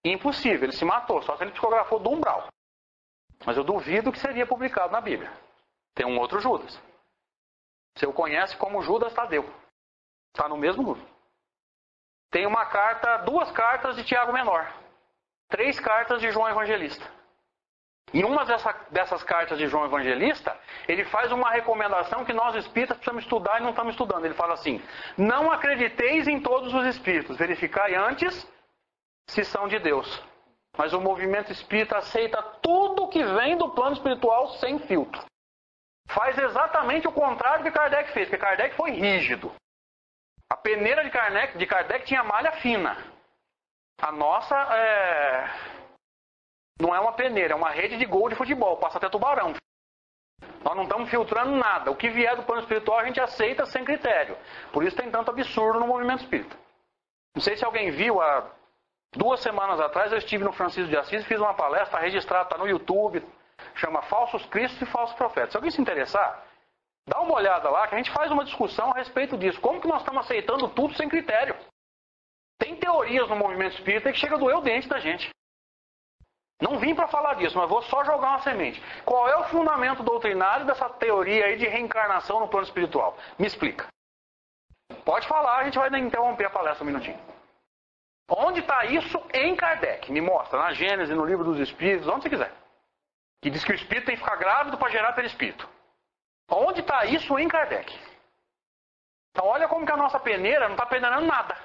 Impossível, ele se matou, só se ele psicografou do umbral. Mas eu duvido que seria publicado na Bíblia. Tem um outro Judas. Você o conhece como Judas Tadeu. Está no mesmo grupo. Tem uma carta, 2 cartas de Tiago Menor. 3 cartas de João Evangelista. Em uma dessas cartas de João Evangelista, ele faz uma recomendação que nós espíritas precisamos estudar e não estamos estudando. Ele fala assim: não acrediteis em todos os espíritos, verificai antes se são de Deus. Mas o movimento espírita aceita tudo que vem do plano espiritual sem filtro. Faz exatamente o contrário do que Kardec fez, porque Kardec foi rígido. A peneira de Kardec tinha malha fina. A nossa não é uma peneira, é uma rede de gol de futebol, passa até tubarão. Nós não estamos filtrando nada. O que vier do plano espiritual a gente aceita sem critério. Por isso tem tanto absurdo no movimento espírita. Não sei se alguém viu, há 2 semanas atrás eu estive no Francisco de Assis e fiz uma palestra registrada, está no YouTube, chama Falsos Cristos e Falsos Profetas. Se alguém se interessar, dá uma olhada lá que a gente faz uma discussão a respeito disso. Como que nós estamos aceitando tudo sem critério? Tem teorias no movimento espírita que chega a doer o dente da gente. Não vim para falar disso, mas vou só jogar uma semente. Qual é o fundamento doutrinário dessa teoria aí de reencarnação no plano espiritual? Me explica. Pode falar, a gente vai interromper a palestra um minutinho. Onde está isso em Kardec? Me mostra, na Gênese, no Livro dos Espíritos, onde você quiser. Que diz que o espírito tem que ficar grávido para gerar perispírito. Onde está isso em Kardec? Então olha como que a nossa peneira não está peneirando nada.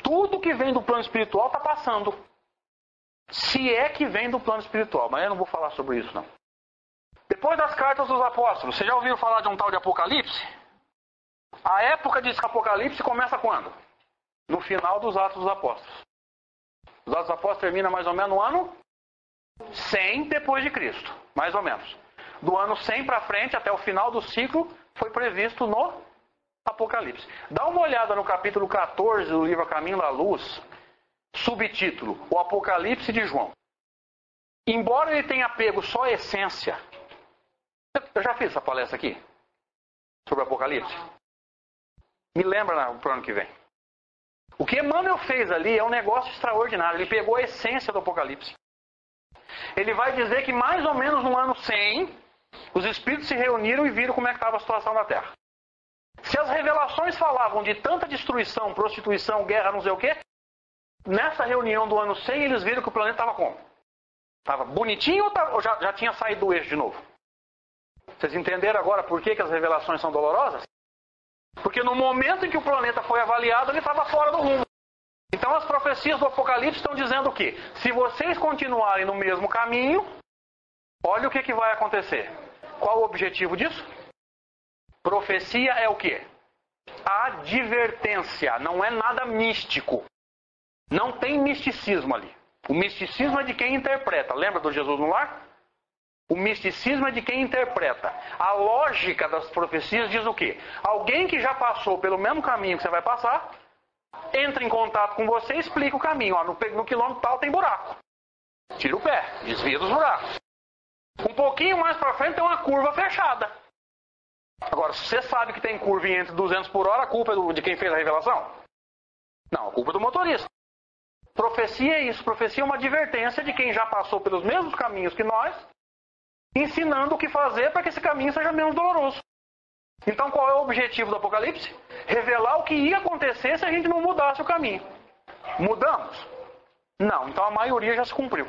Tudo que vem do plano espiritual está passando. Se é que vem do plano espiritual. Mas eu não vou falar sobre isso, não. Depois das cartas dos apóstolos, você já ouviu falar de um tal de Apocalipse? A época de Apocalipse começa quando? No final dos Atos dos Apóstolos. Os Atos dos Apóstolos terminam mais ou menos no ano 100 depois de Cristo. Mais ou menos. Do ano 100 para frente, até o final do ciclo, foi previsto no Apocalipse. Dá uma olhada no capítulo 14 do livro A Caminho da Luz. Subtítulo: O Apocalipse de João. Embora ele tenha pego só a essência. Eu já fiz essa palestra aqui sobre o Apocalipse. Me lembra para o ano que vem. O que Emmanuel fez ali é um negócio extraordinário. Ele pegou a essência do Apocalipse. ele vai dizer que mais ou menos no ano 100, os espíritos se reuniram e viram como é que estava a situação da Terra. Se as revelações falavam de tanta destruição, prostituição, guerra, não sei o quê, nessa reunião do ano 100 eles viram que o planeta estava como? Estava bonitinho ou já tinha saído do eixo de novo? Vocês entenderam agora por que as revelações são dolorosas? Porque no momento em que o planeta foi avaliado, ele estava fora do rumo. Então as profecias do Apocalipse estão dizendo o quê? Se vocês continuarem no mesmo caminho, olha o que vai acontecer. Qual o objetivo disso? Profecia é o quê? Advertência, não é nada místico. Não tem misticismo ali. O misticismo é de quem interpreta. Lembra do Jesus no lar? O misticismo é de quem interpreta. A lógica das profecias diz o quê? Alguém que já passou pelo mesmo caminho que você vai passar, entra em contato com você e explica o caminho. Ó, no quilômetro tal tem buraco. Tira o pé, desvia dos buracos. Um pouquinho mais para frente tem uma curva fechada. Agora, se você sabe que tem curva entre 200 por hora, a culpa é de quem fez a revelação? Não, a culpa é do motorista. Profecia é isso. Profecia é uma advertência de quem já passou pelos mesmos caminhos que nós, ensinando o que fazer para que esse caminho seja menos doloroso. Então, qual é o objetivo do Apocalipse? Revelar o que ia acontecer se a gente não mudasse o caminho. Mudamos? Não. Então, a maioria já se cumpriu.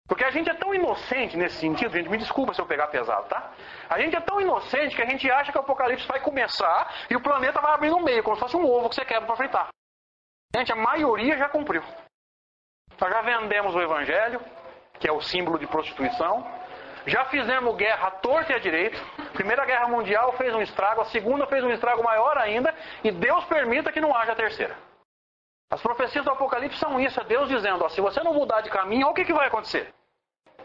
Porque a gente é tão inocente nesse sentido, gente, me desculpa se eu pegar pesado, tá? A gente é tão inocente que a gente acha que o Apocalipse vai começar e o planeta vai abrir no meio, como se fosse um ovo que você quebra para fritar. Gente, a maioria já cumpriu. Nós já vendemos o Evangelho, que é o símbolo de prostituição. Já fizemos guerra à torta e à direita. A Primeira Guerra Mundial fez um estrago, a Segunda fez um estrago maior ainda, e Deus permita que não haja a terceira. As profecias do Apocalipse são isso, é Deus dizendo, ó, se você não mudar de caminho, olha o que vai acontecer.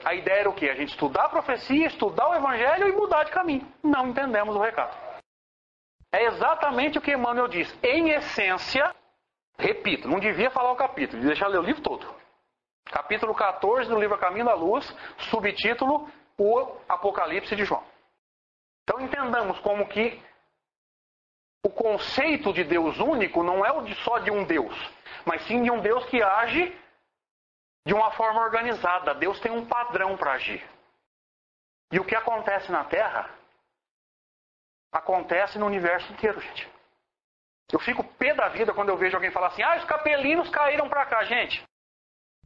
A ideia era o quê? A gente estudar a profecia, estudar o Evangelho e mudar de caminho. Não entendemos o recado. É exatamente o que Emmanuel diz. Em essência, repito, não devia falar o capítulo, devia deixar ler o livro todo. Capítulo 14 do livro A Caminho da Luz, subtítulo O Apocalipse de João. Então entendamos como que o conceito de Deus único não é o só de um Deus, mas sim de um Deus que age de uma forma organizada. Deus tem um padrão para agir. E o que acontece na Terra, acontece no universo inteiro, gente. Eu fico pé da vida quando eu vejo alguém falar assim, os capelinos caíram para cá, gente.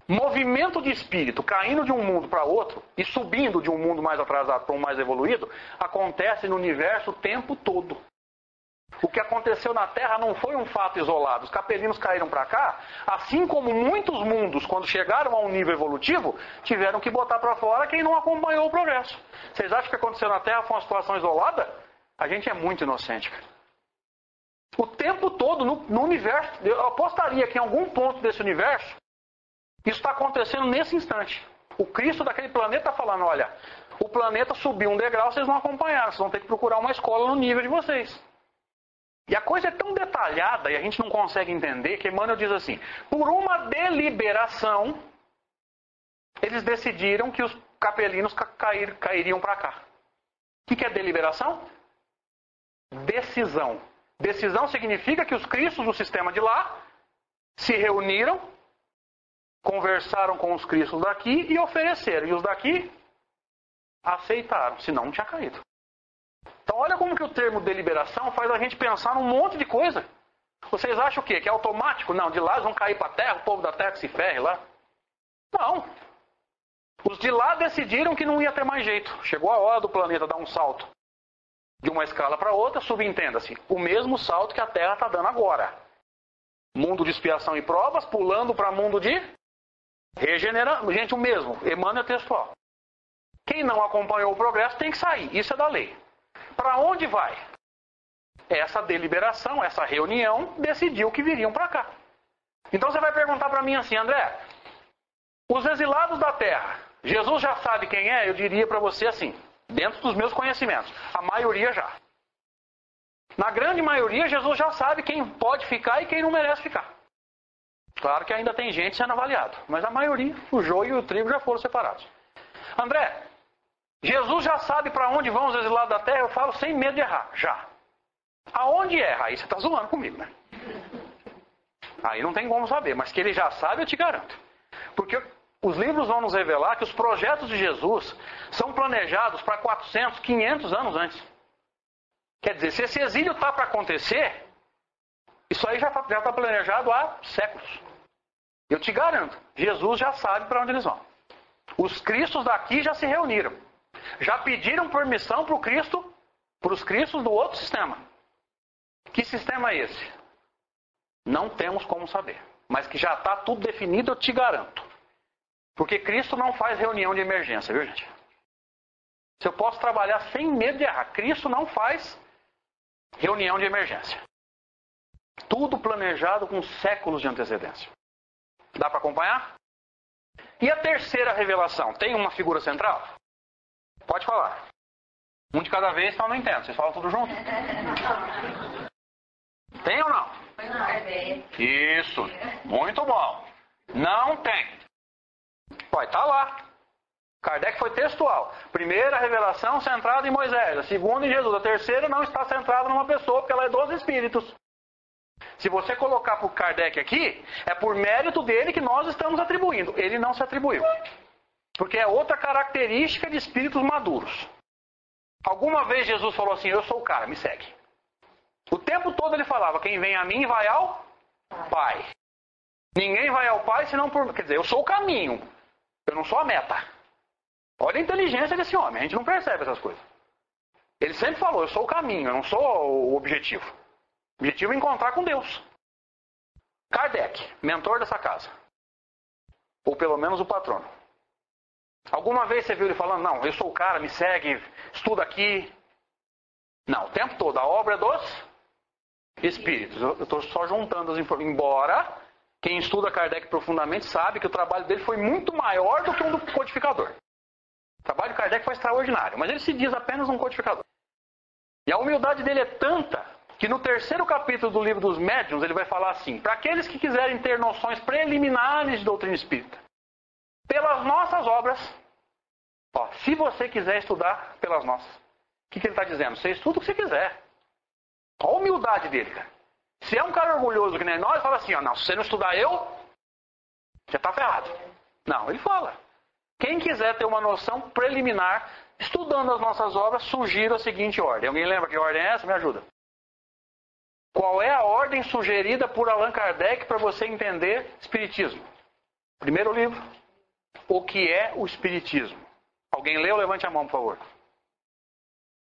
Movimento de espírito caindo de um mundo para outro e subindo de um mundo mais atrasado para um mais evoluído, acontece no universo o tempo todo. O que aconteceu na Terra não foi um fato isolado. Os capelinos caíram para cá, assim como muitos mundos, quando chegaram a um nível evolutivo, tiveram que botar para fora quem não acompanhou o progresso. Vocês acham que o que aconteceu na Terra foi uma situação isolada? A gente é muito inocente, cara. O tempo todo no universo, eu apostaria que em algum ponto desse universo, isso está acontecendo nesse instante. O Cristo daquele planeta está falando, olha, o planeta subiu um degrau, vocês não acompanharam, vocês vão ter que procurar uma escola no nível de vocês. E a coisa é tão detalhada e a gente não consegue entender que Emmanuel diz assim, por uma deliberação, eles decidiram que os capelinos cairiam para cá. O que é deliberação? Decisão. Decisão significa que os cristos do sistema de lá se reuniram, conversaram com os cristos daqui e ofereceram. E os daqui aceitaram, senão não tinha caído. Então olha como que o termo deliberação faz a gente pensar num monte de coisa. Vocês acham o quê? Que é automático? Não, de lá eles vão cair para a terra, o povo da terra que se ferre lá. Não. Os de lá decidiram que não ia ter mais jeito. Chegou a hora do planeta dar um salto de uma escala para outra, subentenda-se, o mesmo salto que a Terra está dando agora. Mundo de expiação e provas, pulando para mundo de regeneração. Gente, o mesmo. Emmanuel é textual. Quem não acompanhou o progresso tem que sair. Isso é da lei. Para onde vai? Essa deliberação, essa reunião, decidiu que viriam para cá. Então você vai perguntar para mim assim, André, os exilados da Terra, Jesus já sabe quem é? Eu diria para você assim, dentro dos meus conhecimentos, a maioria já. Na grande maioria, Jesus já sabe quem pode ficar e quem não merece ficar. Claro que ainda tem gente sendo avaliado, mas a maioria, o joio e o trigo já foram separados. André, Jesus já sabe para onde vão os exilados da Terra? Eu falo sem medo de errar, já. Aonde erra? Aí você está zoando comigo, né? Aí não tem como saber, mas que ele já sabe, eu te garanto. Porque Os livros vão nos revelar que os projetos de Jesus são planejados para 400, 500 anos antes. Quer dizer, se esse exílio está para acontecer, isso aí já está planejado há séculos. Eu te garanto, Jesus já sabe para onde eles vão. Os cristos daqui já se reuniram. Já pediram permissão para os cristos do outro sistema. Que sistema é esse? Não temos como saber. Mas que já está tudo definido, eu te garanto. Porque Cristo não faz reunião de emergência, viu, gente? Se eu posso trabalhar sem medo de errar, Cristo não faz reunião de emergência. Tudo planejado com séculos de antecedência. Dá para acompanhar? E a terceira revelação? Tem uma figura central? Pode falar. Um de cada vez, então eu não entendo. Vocês falam tudo junto? Tem ou não? Isso. Muito bom. Não tem. Pode estar lá. Kardec foi textual. Primeira revelação centrada em Moisés. A segunda em Jesus. A terceira não está centrada numa pessoa, porque ela é dos Espíritos. Se você colocar para o Kardec aqui, é por mérito dele que nós estamos atribuindo. Ele não se atribuiu. Porque é outra característica de espíritos maduros. Alguma vez Jesus falou assim, eu sou o cara, me segue. O tempo todo ele falava, quem vem a mim vai ao Pai. Ninguém vai ao Pai senão por... Quer dizer, eu sou o caminho. Eu não sou a meta. Olha a inteligência desse homem, a gente não percebe essas coisas. Ele sempre falou, eu sou o caminho, eu não sou o objetivo. O objetivo é encontrar com Deus. Kardec, mentor dessa casa. Ou pelo menos o patrono. Alguma vez você viu ele falando, não, eu sou o cara, me segue, estuda aqui. Não, o tempo todo, a obra é dos Espíritos. Eu estou só juntando as informações. Embora quem estuda Kardec profundamente sabe que o trabalho dele foi muito maior do que um do codificador. O trabalho de Kardec foi extraordinário, mas ele se diz apenas um codificador. E a humildade dele é tanta que no terceiro capítulo do livro dos Médiuns ele vai falar assim, para aqueles que quiserem ter noções preliminares de doutrina espírita, pelas nossas obras, ó, se você quiser estudar pelas nossas, o que ele está dizendo? Você estuda o que você quiser. Olha a humildade dele, cara. Se é um cara orgulhoso que nem nós, fala assim, ó, não, se você não estudar eu, já está ferrado. Não, ele fala. Quem quiser ter uma noção preliminar, estudando as nossas obras, sugiro a seguinte ordem. Alguém lembra que ordem é essa? Me ajuda. Qual é a ordem sugerida por Allan Kardec para você entender Espiritismo? Primeiro livro. O que é o Espiritismo? Alguém leu? Levante a mão, por favor.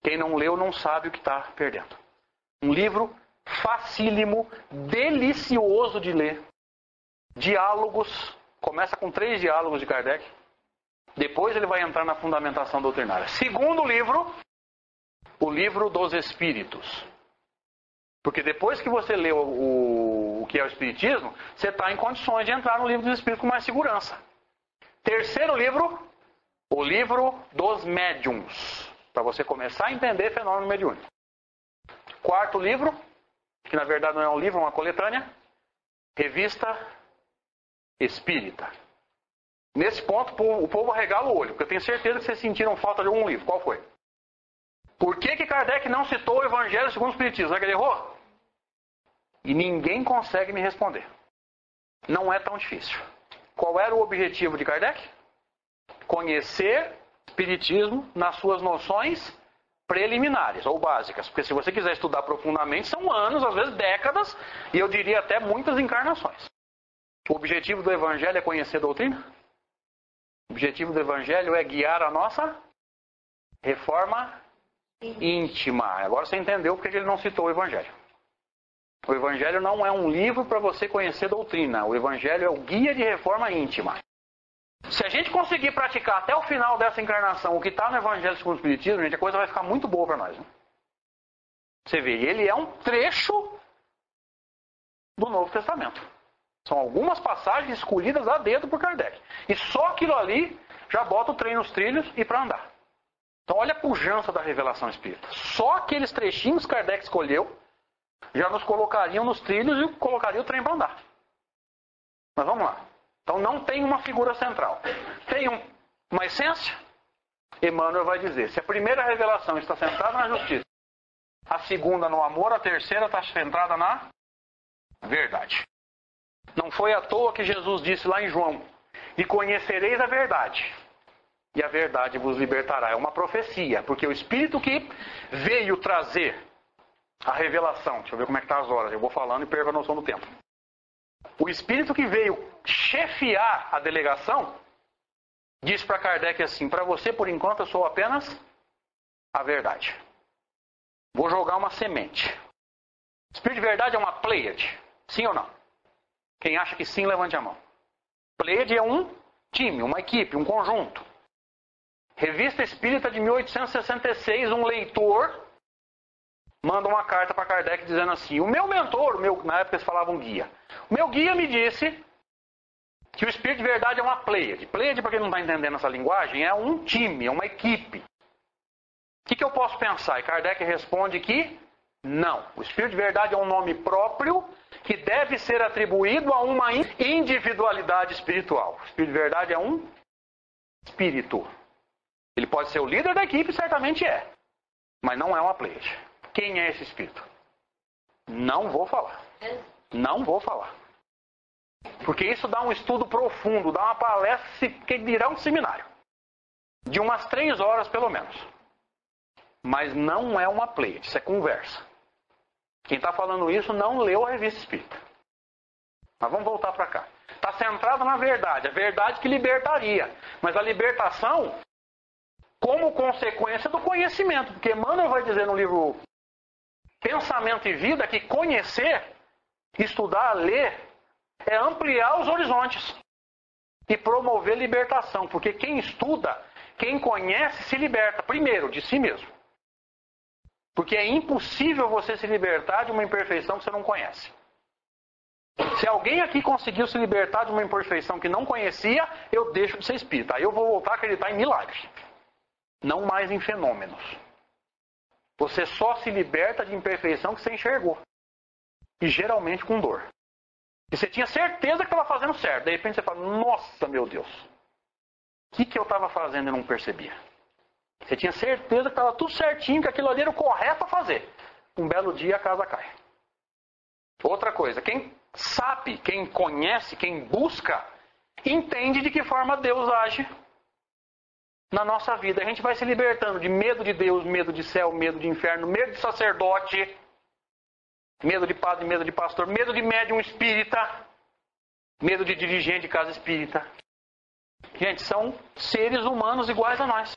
Quem não leu não sabe o que está perdendo. Um livro facílimo, delicioso de ler. Diálogos. Começa com 3 diálogos de Kardec. Depois ele vai entrar na fundamentação doutrinária. Segundo livro, o livro dos Espíritos. Porque depois que você lê o que é o Espiritismo, você está em condições de entrar no livro dos Espíritos com mais segurança. Terceiro livro, o livro dos Médiuns. Para você começar a entender fenômeno mediúnico. Quarto livro, que na verdade não é um livro, é uma coletânea, Revista Espírita. Nesse ponto, o povo arregala o olho, porque eu tenho certeza que vocês sentiram falta de algum livro. Qual foi? Por que Kardec não citou o Evangelho segundo o Espiritismo? Será que ele errou? E ninguém consegue me responder. Não é tão difícil. Qual era o objetivo de Kardec? Conhecer o Espiritismo nas suas noções preliminares ou básicas. Porque se você quiser estudar profundamente, são anos, às vezes décadas, e eu diria até muitas encarnações. O objetivo do Evangelho é conhecer a doutrina? O objetivo do Evangelho é guiar a nossa reforma íntima. Agora você entendeu porque ele não citou o Evangelho. O Evangelho não é um livro para você conhecer doutrina. O Evangelho é o guia de reforma íntima. Se a gente conseguir praticar até o final dessa encarnação o que está no Evangelho segundo o Espiritismo, gente, a coisa vai ficar muito boa para nós. Né? Você vê, ele é um trecho do Novo Testamento. São algumas passagens escolhidas a dedo por Kardec. E só aquilo ali já bota o trem nos trilhos e para andar. Então olha a pujança da revelação espírita. Só aqueles trechinhos que Kardec escolheu já nos colocariam nos trilhos e colocaria o trem para andar. Mas vamos lá. Então não tem uma figura central. Tem uma essência? Emmanuel vai dizer, se a primeira revelação está centrada na justiça, a segunda no amor, a terceira está centrada na verdade. Não foi à toa que Jesus disse lá em João, E conhecereis a verdade. E a verdade vos libertará. É uma profecia, porque o Espírito que veio trazer a revelação. Deixa eu ver como é que está as horas. Eu vou falando e perco a noção do tempo. O Espírito que veio chefiar a delegação disse para Kardec assim: para você, por enquanto, eu sou apenas a verdade. Vou jogar uma semente. Espírito de verdade é uma Pleiade? Sim ou não? Quem acha que sim, levante a mão. Pleiade é um time, uma equipe, um conjunto. Revista Espírita de 1866, um leitor manda uma carta para Kardec dizendo assim: o meu mentor, na época eles falavam guia, o meu guia me disse que o Espírito de verdade é uma Pleiade. Pleiade, para quem não está entendendo essa linguagem, é um time, é uma equipe. O que eu posso pensar? E Kardec responde que não. O Espírito de verdade é um nome próprio que deve ser atribuído a uma individualidade espiritual. O Espírito de verdade é um espírito. Ele pode ser o líder da equipe, certamente é. Mas não é uma Pleiade. Quem é esse espírito? Não vou falar. Não vou falar. Porque isso dá um estudo profundo, dá uma palestra que dirá um seminário. De umas 3 horas, pelo menos. Mas não é uma Pleiade, isso é conversa. Quem está falando isso não leu a Revista Espírita. Mas vamos voltar para cá. Está centrado na verdade, a verdade que libertaria. Mas a libertação como consequência do conhecimento. Porque Emmanuel vai dizer no livro Pensamento e Vida que conhecer, estudar, ler, é ampliar os horizontes e promover libertação. Porque quem estuda, quem conhece, se liberta primeiro de si mesmo. Porque é impossível você se libertar de uma imperfeição que você não conhece. Se alguém aqui conseguiu se libertar de uma imperfeição que não conhecia, eu deixo de ser espírita. Aí eu vou voltar a acreditar em milagres. Não mais em fenômenos. Você só se liberta de imperfeição que você enxergou. E geralmente com dor. E você tinha certeza que estava fazendo certo. De repente você fala: nossa, meu Deus. O que eu estava fazendo e não percebia? Você tinha certeza que estava tudo certinho, que aquilo ali era o correto a fazer. Um belo dia a casa cai. Outra coisa, quem sabe, quem conhece, quem busca, entende de que forma Deus age na nossa vida. A gente vai se libertando de medo de Deus, medo de céu, medo de inferno, medo de sacerdote, medo de padre, medo de pastor, medo de médium espírita, medo de dirigente de casa espírita. Gente, são seres humanos iguais a nós,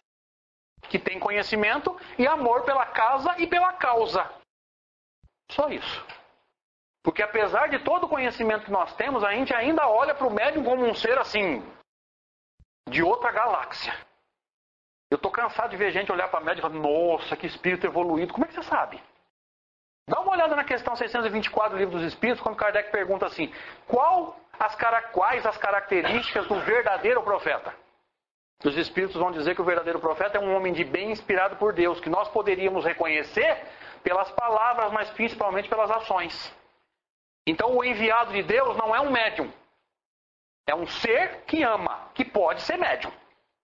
que têm conhecimento e amor pela casa e pela causa. Só isso. Porque apesar de todo o conhecimento que nós temos, a gente ainda olha para o médium como um ser assim, de outra galáxia. Eu estou cansado de ver gente olhar para médium e falar: nossa, que espírito evoluído. Como é que você sabe? Dá uma olhada na questão 624 do Livro dos Espíritos, quando Kardec pergunta assim: quais as características do verdadeiro profeta? Os Espíritos vão dizer que o verdadeiro profeta é um homem de bem inspirado por Deus, que nós poderíamos reconhecer pelas palavras, mas principalmente pelas ações. Então o enviado de Deus não é um médium. É um ser que ama, que pode ser médium.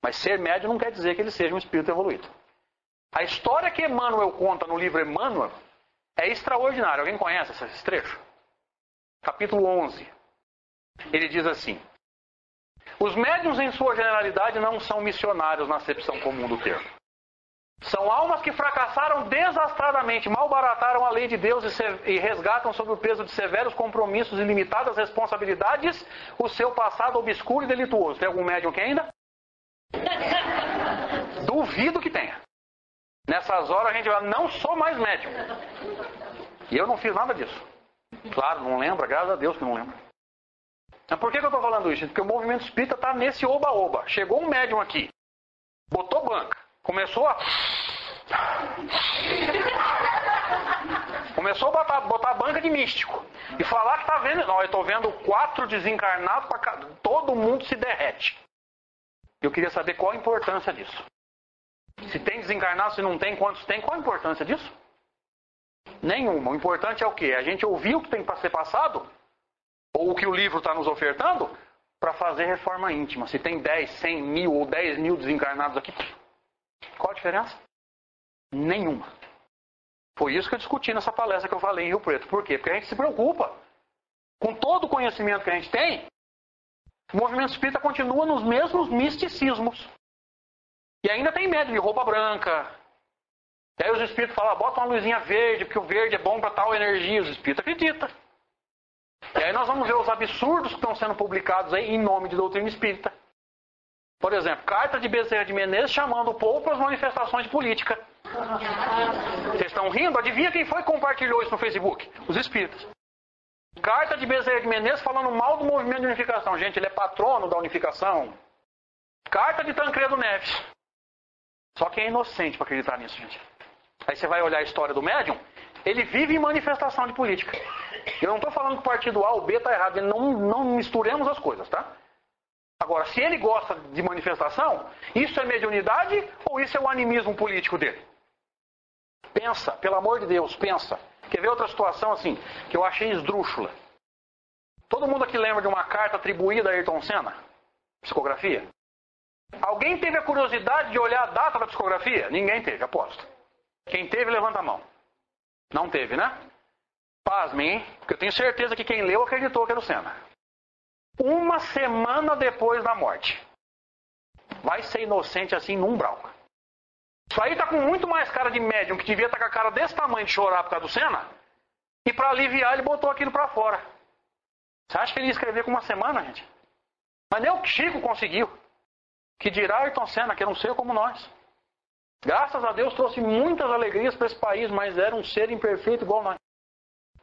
Mas ser médium não quer dizer que ele seja um espírito evoluído. A história que Emmanuel conta no livro Emmanuel é extraordinária. Alguém conhece esse trecho? Capítulo 11. Ele diz assim: os médiuns em sua generalidade não são missionários na acepção comum do termo. São almas que fracassaram desastradamente, malbarataram a lei de Deus e resgatam sob o peso de severos compromissos e limitadas responsabilidades o seu passado obscuro e delituoso. Tem algum médium aqui ainda? Duvido que tenha. Nessas horas a gente vai: não sou mais médium. E eu não fiz nada disso. Claro, não lembra, graças a Deus que não lembra. Mas por que eu estou falando isso? Porque o movimento espírita está nesse oba-oba. Chegou um médium aqui, botou banca, começou a botar banca de místico. E falar que está vendo. Não, eu estou vendo 4 desencarnados, todo mundo se derrete. Eu queria saber qual a importância disso. Se tem desencarnado, se não tem, quantos tem, qual a importância disso? Nenhuma. O importante é o quê? A gente ouvir o que tem para ser passado, ou o que o livro está nos ofertando, para fazer reforma íntima. Se tem 10, 100 mil ou 10 mil desencarnados aqui, qual a diferença? Nenhuma. Foi isso que eu discuti nessa palestra que eu falei em Rio Preto. Por quê? Porque a gente se preocupa com todo o conhecimento que a gente tem O movimento espírita continua nos mesmos misticismos. E ainda tem médium de roupa branca. E aí os espíritos falam, bota uma luzinha verde, porque o verde é bom para tal energia. Os espíritos acreditam. E aí nós vamos ver os absurdos que estão sendo publicados aí em nome de doutrina espírita. Por exemplo, carta de Bezerra de Menezes chamando o povo para as manifestações de política. Vocês estão rindo? Adivinha quem foi que compartilhou isso no Facebook? Os espíritas. Carta de Bezerra de Menezes falando mal do movimento de unificação. Gente, ele é patrono da unificação. Carta de Tancredo Neves. Só quem é inocente para acreditar nisso, gente. Aí você vai olhar a história do médium, ele vive em manifestação de política. Eu não estou falando que o partido A ou B está errado. Não misturemos as coisas, tá? Agora, se ele gosta de manifestação, isso é mediunidade ou isso é o animismo político dele? Pensa, pelo amor de Deus, pensa. Quer ver outra situação assim, que eu achei esdrúxula? Todo mundo aqui lembra de uma carta atribuída a Ayrton Senna? Psicografia? Alguém teve a curiosidade de olhar a data da psicografia? Ninguém teve, aposto. Quem teve, levanta a mão. Não teve, né? Pasmem, hein? Porque eu tenho certeza que quem leu acreditou que era o Senna. 1 semana depois da morte. Vai ser inocente assim no umbral. Isso aí tá com muito mais cara de médium, que devia estar com a cara desse tamanho de chorar por causa do Senna. E para aliviar, ele botou aquilo para fora. Você acha que ele ia escrever com 1 semana, gente? Mas nem o Chico conseguiu. Que dirá Ayrton Senna, que era um ser como nós. Graças a Deus trouxe muitas alegrias para esse país, mas era um ser imperfeito igual nós.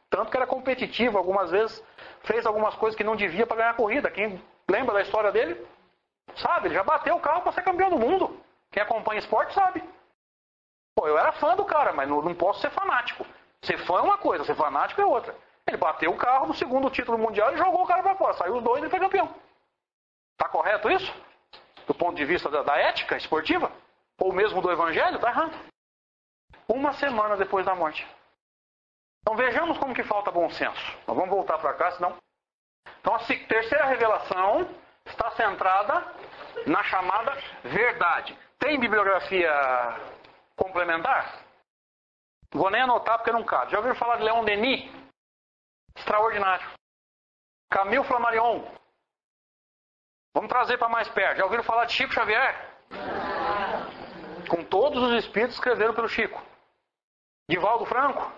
Tanto que era competitivo, algumas vezes fez algumas coisas que não devia para ganhar a corrida. Quem lembra da história dele, sabe, ele já bateu o carro para ser campeão do mundo. Quem acompanha esporte sabe. Pô, eu era fã do cara, mas não posso ser fanático. Ser fã é uma coisa, ser fanático é outra. Ele bateu o carro no segundo título mundial e jogou o cara para fora. Saiu os dois e ele foi campeão. Tá correto isso? Do ponto de vista da ética esportiva? Ou mesmo do evangelho? Tá errado. 1 semana depois da morte. Então vejamos como que falta bom senso. Nós vamos voltar para cá, senão... Então a terceira revelação está centrada na chamada verdade. Tem bibliografia complementar? Vou nem anotar porque não cabe. Já ouviram falar de Leon Denis? Extraordinário. Camille Flammarion. Vamos trazer para mais perto. Já ouviram falar de Chico Xavier? Com todos os espíritos escreveram pelo Chico. Divaldo Franco.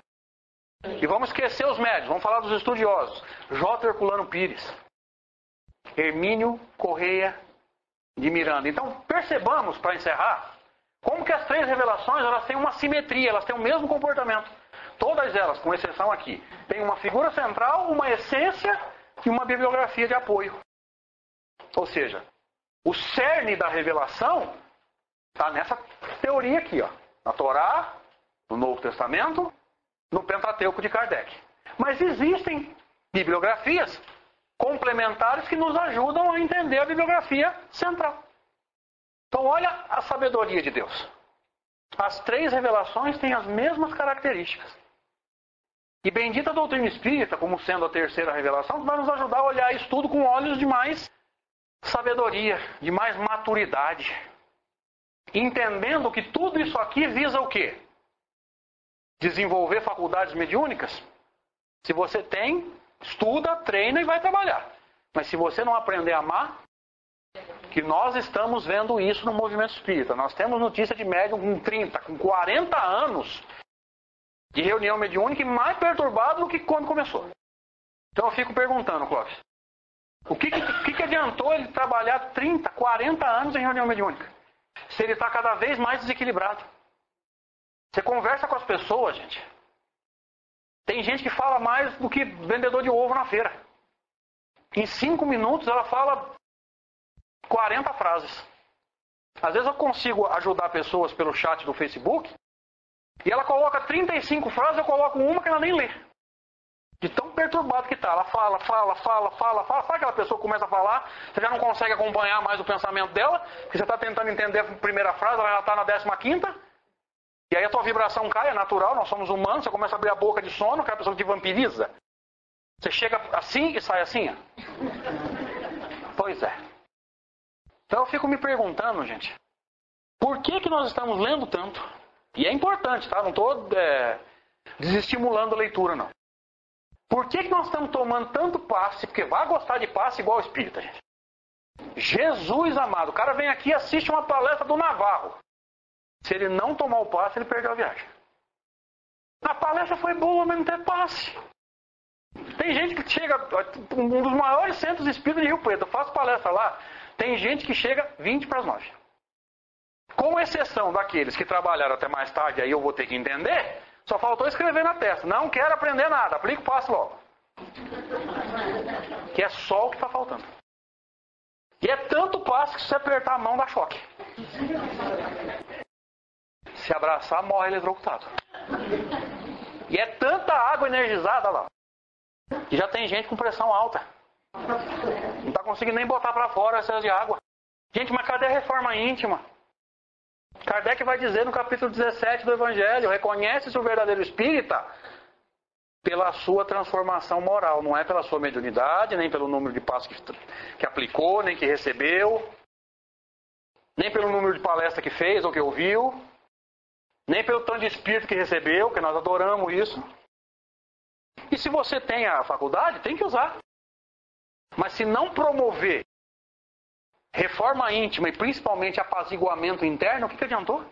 E vamos esquecer os médios, vamos falar dos estudiosos. J. Herculano Pires. Hermínio Correia de Miranda. Então, percebamos, para encerrar, como que as 3 revelações elas têm uma simetria, elas têm o mesmo comportamento. Todas elas, com exceção aqui, têm uma figura central, uma essência e uma bibliografia de apoio. Ou seja, o cerne da revelação está nessa teoria aqui, ó, na Torá, no Novo Testamento, no Pentateuco de Kardec. Mas existem bibliografias complementares que nos ajudam a entender a bibliografia central. Então olha a sabedoria de Deus. As 3 revelações têm as mesmas características. E bendita a doutrina espírita, como sendo a terceira revelação, vai nos ajudar a olhar isso tudo com olhos de mais sabedoria, de mais maturidade. Entendendo que tudo isso aqui visa o quê? Desenvolver faculdades mediúnicas? Se você tem, estuda, treina e vai trabalhar. Mas se você não aprender a amar, que nós estamos vendo isso no movimento espírita. Nós temos notícia de médium com 30, com 40 anos de reunião mediúnica e mais perturbado do que quando começou. Então eu fico perguntando, Clóvis, o que adiantou ele trabalhar 30, 40 anos em reunião mediúnica? Se ele está cada vez mais desequilibrado. Você conversa com as pessoas, gente. Tem gente que fala mais do que vendedor de ovo na feira. Em 5 minutos ela fala 40 frases. Às vezes eu consigo ajudar pessoas pelo chat do Facebook e ela coloca 35 frases, eu coloco uma que ela nem lê. De tão perturbado que está. Ela fala. Sabe aquela pessoa que começa a falar, você já não consegue acompanhar mais o pensamento dela, porque você está tentando entender a primeira frase, ela já está na 15ª. E aí a tua vibração cai, é natural, nós somos humanos, você começa a abrir a boca de sono, aquela pessoa que te vampiriza. Você chega assim e sai assim, ó. Pois é. Então eu fico me perguntando, gente, por que nós estamos lendo tanto? E é importante, tá? Não estou desestimulando a leitura, não. Por que nós estamos tomando tanto passe? Porque vai gostar de passe igual o espírita, gente. Jesus amado, o cara vem aqui e assiste uma palestra do Navarro. Se ele não tomar o passe, ele perdeu a viagem. A palestra foi boa, mas não teve passe. Tem gente que chega, um dos maiores centros espíritas de Rio Preto, eu faço palestra lá, tem gente que chega 20 para as 9. Com exceção daqueles que trabalharam até mais tarde, aí eu vou ter que entender, só faltou escrever na testa. Não quero aprender nada, aplica o passe logo. Que é só o que está faltando. E é tanto passe que se você apertar a mão dá choque. Se abraçar, morre eletrocutado. E é tanta água energizada lá, que já tem gente com pressão alta. Não está conseguindo nem botar para fora essas de água. Gente, mas cadê a reforma íntima? Kardec vai dizer no capítulo 17 do Evangelho, reconhece-se o verdadeiro espírita pela sua transformação moral, não é pela sua mediunidade, nem pelo número de passos que aplicou, nem que recebeu, nem pelo número de palestra que fez ou que ouviu, nem pelo tanto de espírito que recebeu, que nós adoramos isso. E se você tem a faculdade, tem que usar. Mas se não promover reforma íntima e principalmente apaziguamento interno, o que adiantou?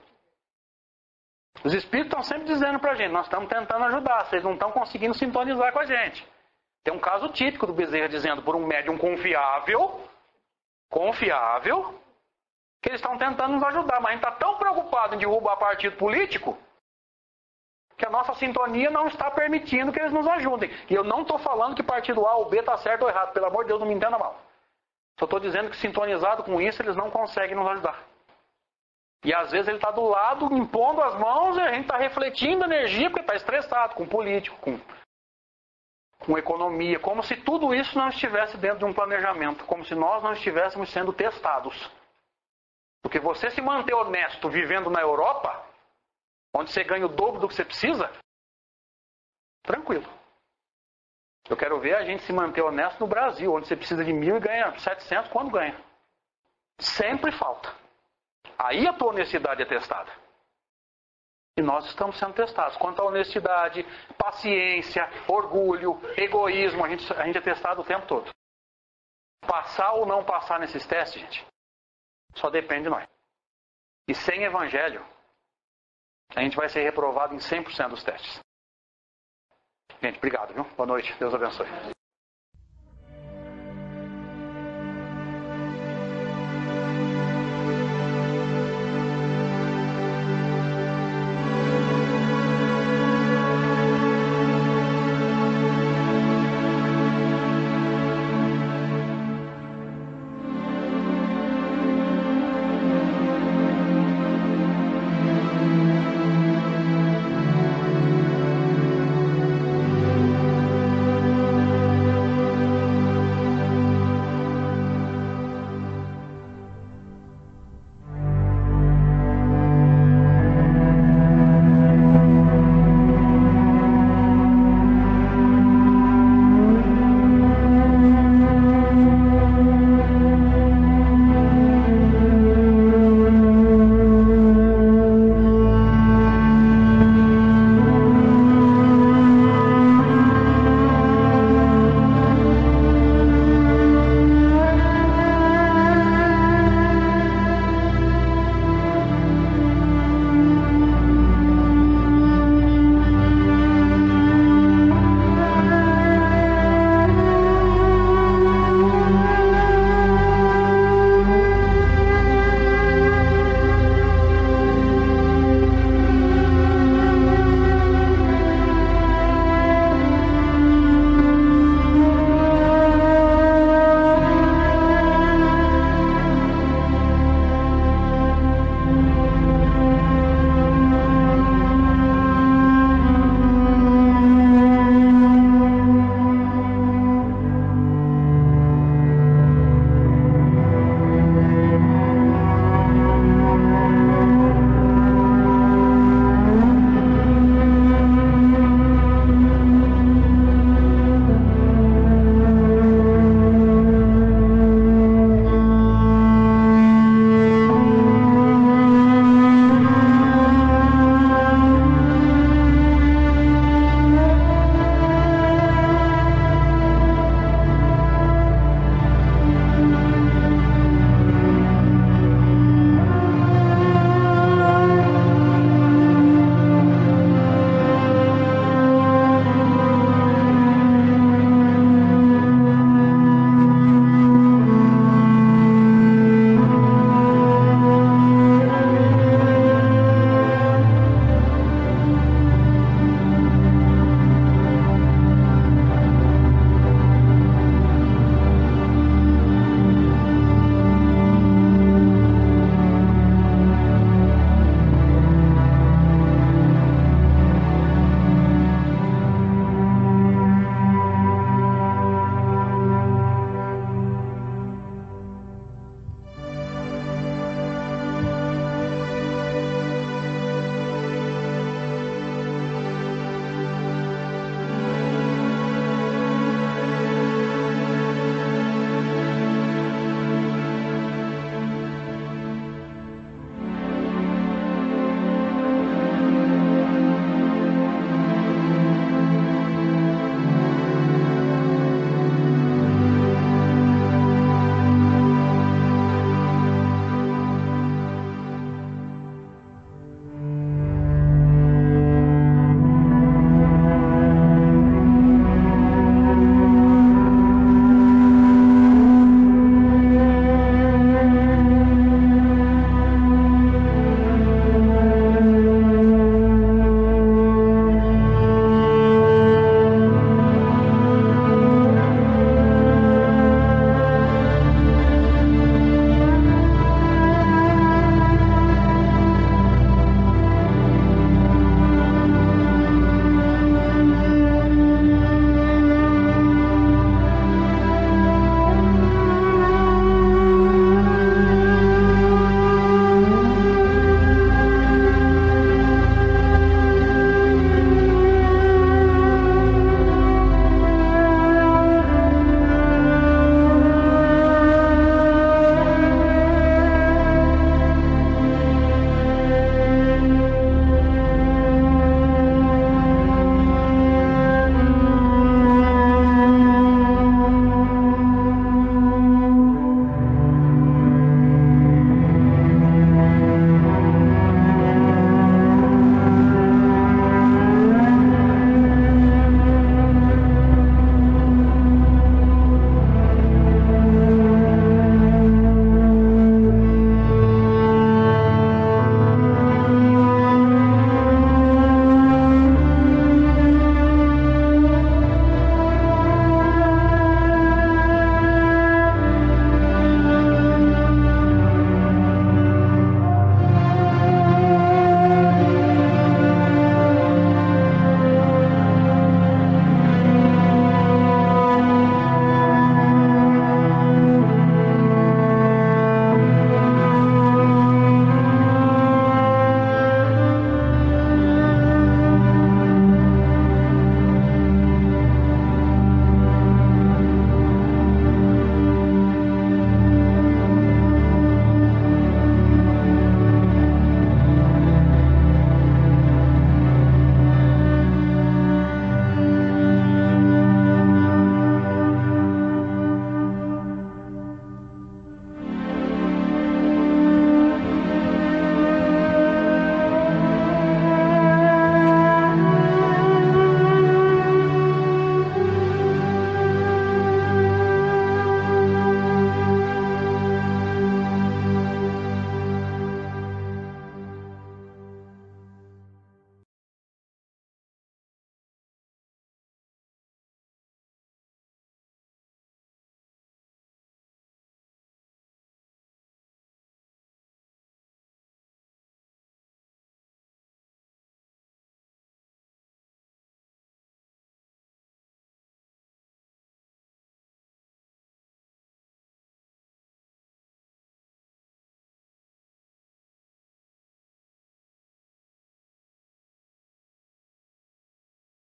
Os espíritos estão sempre dizendo pra gente, nós estamos tentando ajudar, vocês não estão conseguindo sintonizar com a gente. Tem um caso típico do Bezerra dizendo por um médium confiável, que eles estão tentando nos ajudar, mas a gente está tão preocupado em derrubar partido político que a nossa sintonia não está permitindo que eles nos ajudem. E eu não estou falando que partido A ou B está certo ou errado, pelo amor de Deus, não me entenda mal. Só estou dizendo que sintonizado com isso, eles não conseguem nos ajudar. E às vezes ele está do lado, impondo as mãos, e a gente está refletindo energia, porque está estressado com político, com economia, como se tudo isso não estivesse dentro de um planejamento, como se nós não estivéssemos sendo testados. Porque você se manter honesto vivendo na Europa, onde você ganha o dobro do que você precisa, tranquilo. Eu quero ver a gente se manter honesto no Brasil, onde você precisa de 1.000 e ganha 700 quando ganha. Sempre falta. Aí a tua honestidade é testada. E nós estamos sendo testados. Quanto à honestidade, paciência, orgulho, egoísmo, a gente é testado o tempo todo. Passar ou não passar nesses testes, gente, só depende de nós. E sem evangelho, a gente vai ser reprovado em 100% dos testes. Gente, obrigado, viu? Boa noite. Deus abençoe.